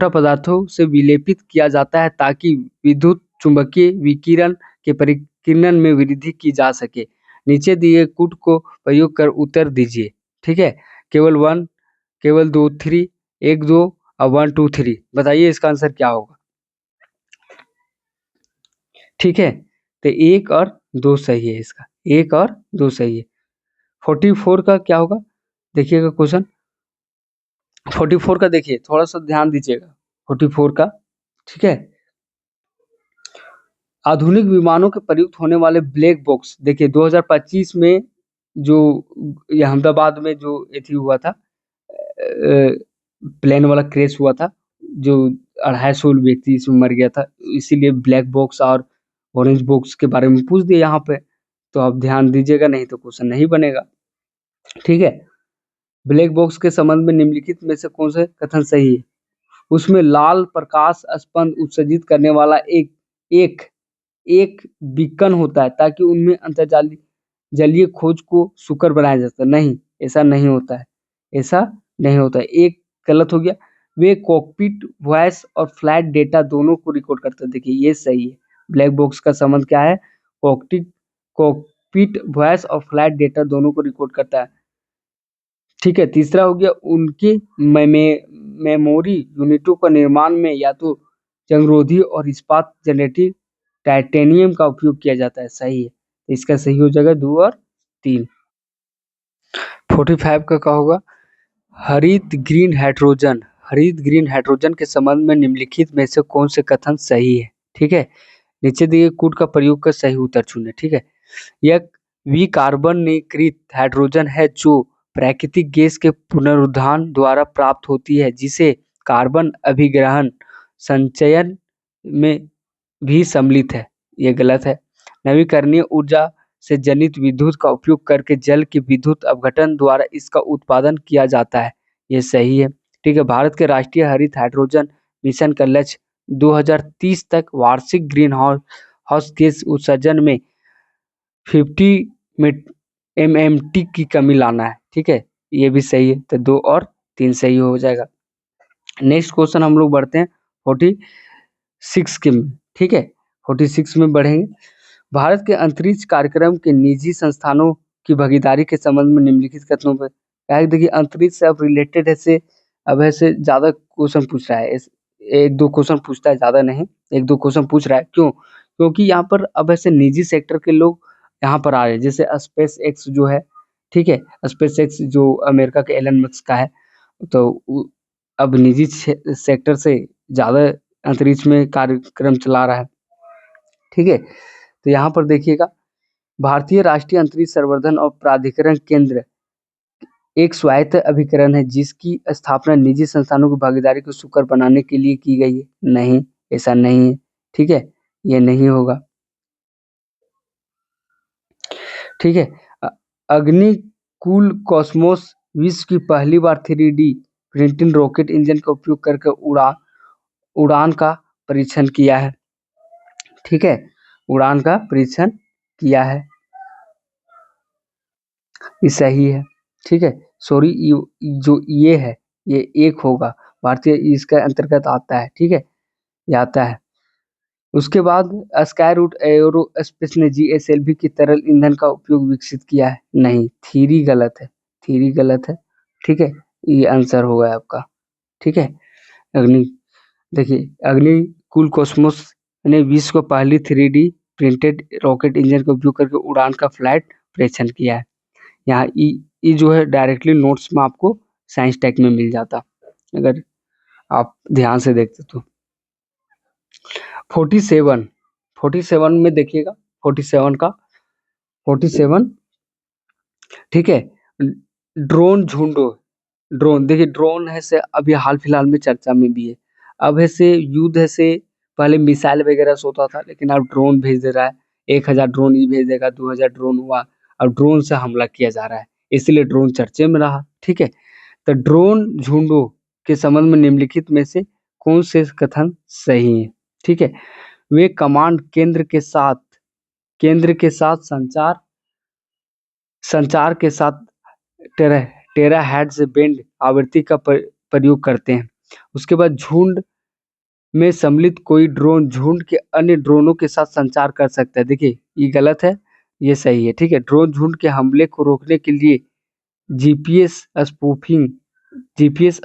पदार्थों से विलेपित किया जाता है ताकि विद्युत चुंबकीय विकिरण के परिकीर्णन में वृद्धि की जा सके। नीचे दिए कूट को प्रयोग कर उत्तर दीजिए। ठीक है, केवल 1, केवल 2, 3, 1, 2 और 1, 2, 3, बताइए इसका आंसर क्या होगा? ठीक है, तो 1 और 2 सही है, इसका 1 और 2 सही है। 44 का क्या होगा? देखिएगा क्वेश्चन 44 का, देखिए थोड़ा सा ध्यान दीजिएगा 44 का। ठीक है, आधुनिक विमानों के प्रयुक्त होने वाले ब्लैक बॉक्स, देखिए 2025 में जो ये अहमदाबाद में जो एथी हुआ था, प्लेन वाला क्रैश हुआ था, जो 250 व्यक्ति इसमें मर गया था, इसीलिए ब्लैक बॉक्स और ऑरेंज बॉक्स के बारे में पूछ दिया यहाँ पे। तो आप ध्यान दीजिएगा, नहीं तो क्वेश्चन नहीं बनेगा। ठीक है, ब्लैक बॉक्स के संबंध में निम्नलिखित में से कौन से कथन सही है? उसमें लाल प्रकाश स्पंद उत्सर्जित करने वाला एक बीकन होता है ताकि उनमें अंतर्जालीय जलीय खोज को सुकर बनाया जाता है। नहीं, ऐसा नहीं होता है, ऐसा नहीं होता है। एक गलत हो गया। वे कॉकपिट वॉइस और फ्लैट डेटा दोनों को रिकॉर्ड करते हैं। देखिए ये सही है। ब्लैक बॉक्स का संबंध क्या है? कॉकपिट वॉइस और फ्लैट डेटा दोनों को रिकॉर्ड करता है। ठीक है, तीसरा हो गया, उनके मेमोरी यूनिटों का निर्माण में या तो जंगरोधी और इस्पात जनरेटिव टाइटेनियम का उपयोग किया जाता है। सही है, तो इसका सही हो जाएगा 2 और 3। 45 का क्या होगा? हरित ग्रीन हाइड्रोजन के संबंध में निम्नलिखित में से कौन से कथन सही है? ठीक है, नीचे दिए कूट का प्रयोग कर सही उत्तर चुने। ठीक है, यह विकार्बनीकृत हाइड्रोजन है जो प्राकृतिक गैस के पुनरुत्थान द्वारा प्राप्त होती है, जिसे कार्बन अभिग्रहण संचयन में भी सम्मिलित है। यह गलत है। नवीकरणीय ऊर्जा से जनित विद्युत का उपयोग करके जल के विद्युत अपघटन द्वारा इसका उत्पादन किया जाता है। यह सही है। ठीक है, भारत के राष्ट्रीय हरित हाइड्रोजन मिशन का लक्ष्य 2030 तक वार्षिक ग्रीन हाउस गैस उत्सर्जन में 50 MMT की कमी लाना है। ठीक है, ये भी सही है, तो 2 और 3 सही हो जाएगा। नेक्स्ट क्वेश्चन हम लोग बढ़ते हैं 46 के में। ठीक है, 46 में बढ़ेंगे। भारत के अंतरिक्ष कार्यक्रम के निजी संस्थानों की भागीदारी के संबंध में निम्नलिखित कथनों पर क्या है? देखिए अंतरिक्ष से अब रिलेटेड ऐसे ज्यादा क्वेश्चन पूछ रहा है। 1-2 क्वेश्चन पूछता है, ज्यादा नहीं, 1-2 क्वेश्चन पूछ रहा है। क्यों? क्योंकि यहाँ पर अब ऐसे निजी सेक्टर के लोग यहाँ पर आ रहे हैं, जैसे स्पेस एक्स जो है, ठीक है, स्पेस एक्स जो अमेरिका के एलन मस्क का है, तो अब निजी सेक्टर से ज़्यादा अंतरिक्ष में कार्यक्रम चला रहा है, ठीक है। तो यहाँ पर देखिएगा, भारतीय राष्ट्रीय अंतरिक्ष संवर्धन और प्राधिकरण केंद्र एक स्वायत्त अभिकरण है जिसकी स्थापना निजी संस्थानों की भागीदारी को सुकर बनाने के लिए की गई है। नहीं, ऐसा नहीं है, ठीक है, ये नहीं होगा, ठीक है। अग्निकुल कॉस्मोस विश्व की पहली बार 3D प्रिंटिंग रॉकेट इंजन का उपयोग करके उड़ान का परीक्षण किया है, ठीक है, उड़ान का परीक्षण किया है, ये सही है, ठीक है। सॉरी, जो ये है ये एक होगा, भारतीय इसके अंतर्गत आता है, ठीक है, ये आता है। उसके बाद स्काई रूट एरोस्पेस ने GSLV की तरल ईंधन का उपयोग विकसित किया है। नहीं, थ्योरी गलत है, थ्योरी गलत है, ठीक है, ये आंसर होगा आपका, ठीक है। अग्नि देखिए, अग्निकुल कॉस्मोस ने विश्व को पहली 3D प्रिंटेड रॉकेट इंजन का उपयोग करके उड़ान का फ्लाइट परीक्षण किया है। यहाँ ई जो है डायरेक्टली नोट्स में आपको साइंस टेक में मिल जाता, अगर आप ध्यान से देखते तो। 47 में देखिएगा, 47 ठीक है। ड्रोन झुंडो, ड्रोन देखिए, ड्रोन है से अभी हाल फिलहाल में चर्चा में भी है। अब है से युद्ध है से पहले मिसाइल वगैरह से होता था, लेकिन अब ड्रोन भेज दे रहा है, 1000 ड्रोन ही भेज देगा, 2000 ड्रोन हुआ, अब ड्रोन से हमला किया जा रहा है, इसलिए ड्रोन चर्चे में रहा, ठीक है। तो ड्रोन झुंडों के संबंध में निम्नलिखित में से कौन से कथन सही है, ठीक है। वे कमांड केंद्र के साथ संचार के साथ टेराहर्ट्ज बैंड आवृत्ति का प्रयोग करते हैं। उसके बाद झुंड में सम्मिलित कोई ड्रोन झुंड के अन्य ड्रोनों के साथ संचार कर सकता है। देखिए, ये गलत है, ये सही है, ठीक है। ड्रोन झुंड के हमले को रोकने के लिए जीपीएस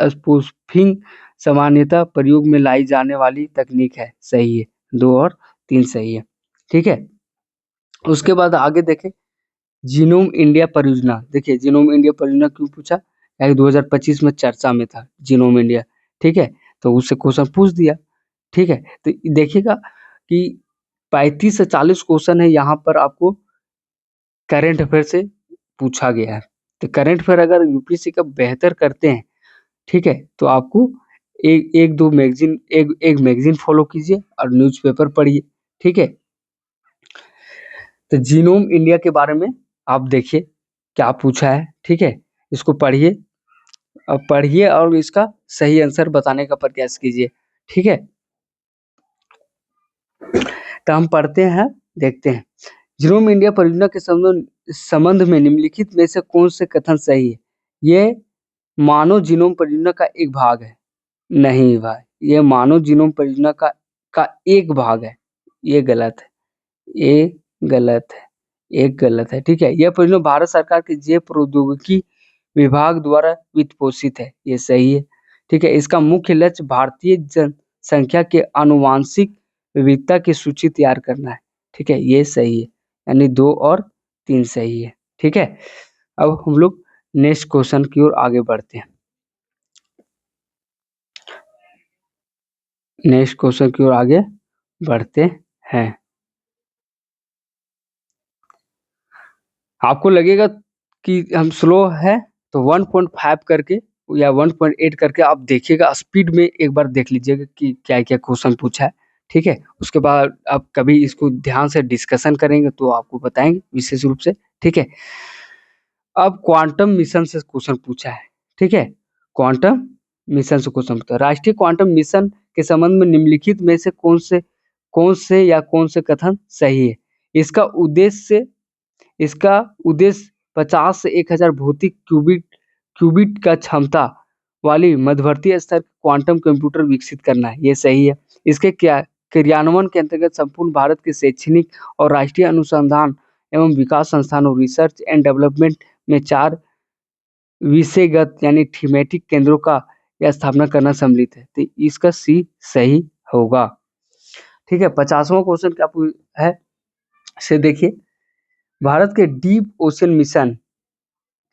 स्पूफिंग सामान्यतः प्रयोग में लाई जाने वाली तकनीक है। सही है, 2 और 3 सही है, ठीक है। उसके बाद आगे देखें, जीनोम इंडिया परियोजना। देखिए, जीनोम इंडिया परियोजना क्यों पूछा, 2025 में चर्चा में था जीनोम इंडिया, ठीक है, तो उससे क्वेश्चन पूछ दिया, ठीक है। तो देखिएगा कि 35 से 40 क्वेश्चन है यहाँ पर आपको करंट अफेयर से पूछा गया है। तो करंट अफेयर अगर यूपीएससी का बेहतर करते हैं, ठीक है, तो आपको एक मैगजीन फॉलो कीजिए और न्यूज़पेपर पढ़िए, ठीक है। तो जीनोम इंडिया के बारे में आप देखिए क्या पूछा है, ठीक है, इसको पढ़िए और इसका सही आंसर बताने का प्रयास कीजिए, ठीक है। तो हम पढ़ते हैं, देखते हैं। जीनोम इंडिया परियोजना के संबंध में निम्नलिखित में से कौन से कथन सही है। ये मानव जीनोम परियोजना का एक भाग है। नहीं भाई, ये मानव जीनोम परियोजना का एक भाग है, ये गलत है, ये गलत है, एक गलत है, ठीक है। यह परियोजना भारत सरकार के जैव प्रौद्योगिकी विभाग द्वारा वित्त पोषित है, ये सही है, ठीक है। इसका मुख्य लक्ष्य भारतीय जनसंख्या के आनुवांशिक विविधता की सूची तैयार करना है, ठीक है, ये सही है, यानी 2 और 3 सही है, ठीक है। अब हम लोग नेक्स्ट क्वेश्चन की ओर आगे बढ़ते हैं। नेक्स्ट क्वेश्चन की ओर आगे बढ़ते हैं। आपको लगेगा कि हम स्लो है, तो 1.5 करके या 1.8 करके आप देखिएगा, स्पीड में एक बार देख लीजिएगा कि क्या-क्या क्वेश्चन पूछा है, ठीक है। उसके बाद आप कभी इसको ध्यान से डिस्कशन करेंगे तो आपको बताएंगे विशेष रूप से, ठीक है। अब क्वांटम मिशन से क्वेश्चन पूछा है, ठीक है, क्वांटम मिशन से क्वेश्चन पूछा है। राष्ट्रीय क्वांटम मिशन के संबंध में निम्नलिखित में से कौन से कथन सही है। इसका उद्देश्य 50 से 1000 भौतिक क्यूबिट का क्षमता वाली मध्यवर्ती स्तर क्वांटम कंप्यूटर विकसित करना है, ये सही है। इसके क्रियान्वयन के अंतर्गत संपूर्ण भारत के शैक्षणिक और राष्ट्रीय अनुसंधान एवं विकास संस्थानों रिसर्च एंड डेवलपमेंट में 4 विषयगत यानी थीमेटिक केंद्रों का स्थापना करना सम्मिलित है, तो इसका सी सही होगा, ठीक है। 50वां क्वेश्चन क्या है से देखिए, भारत के डीप ओशन मिशन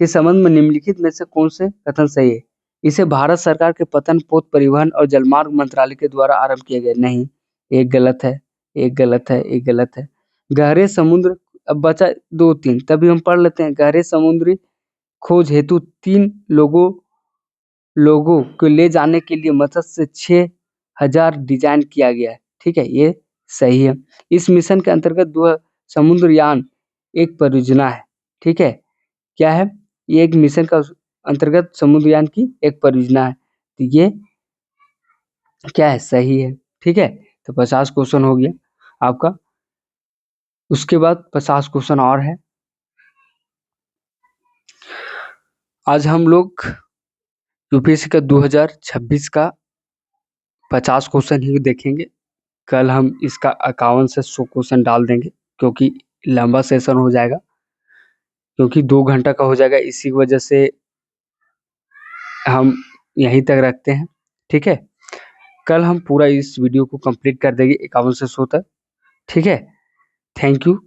के संबंध में निम्नलिखित में से कौन से कथन सही है? इसे भारत सरकार के पतन, पोत, परिवहन और जलमार्ग मंत्रालय के द्वारा आरंभ किया गया। नहीं, एक गलत है, एक गलत है, एक गलत है। गहरे समुद्र, अब बचा 2-3, तभी हम पढ़ लेते हैं। गहरे समुद्री खोज हेतु 3 लोगों को ले जाने के लिए मत्स्य 6000 डिजाइन किया गया है। ठीक है, ये सही है। इस मिशन के अंतर्गत समुद्रयान एक परियोजना है। ठीक है, क्या है? ये एक मिशन का अंतर्गत समुद्रयान की एक परियोजना है। तो ये क्या है? सही है। ठीक है, तो 50 क्वेश्चन हो गया आपका। उसके बाद 50 क्वेश्चन और है। आज हम लोग यूपीएससी का 2026 का 50 क्वेश्चन ही देखेंगे। कल हम इसका 51 से 100 क्वेश्चन डाल देंगे, क्योंकि लंबा सेशन हो जाएगा, क्योंकि 2 घंटा का हो जाएगा। इसी वजह से हम यहीं तक रखते हैं। ठीक है, कल हम पूरा इस वीडियो को कंप्लीट कर देंगे 51 से 100 तक। ठीक है, थैंक यू।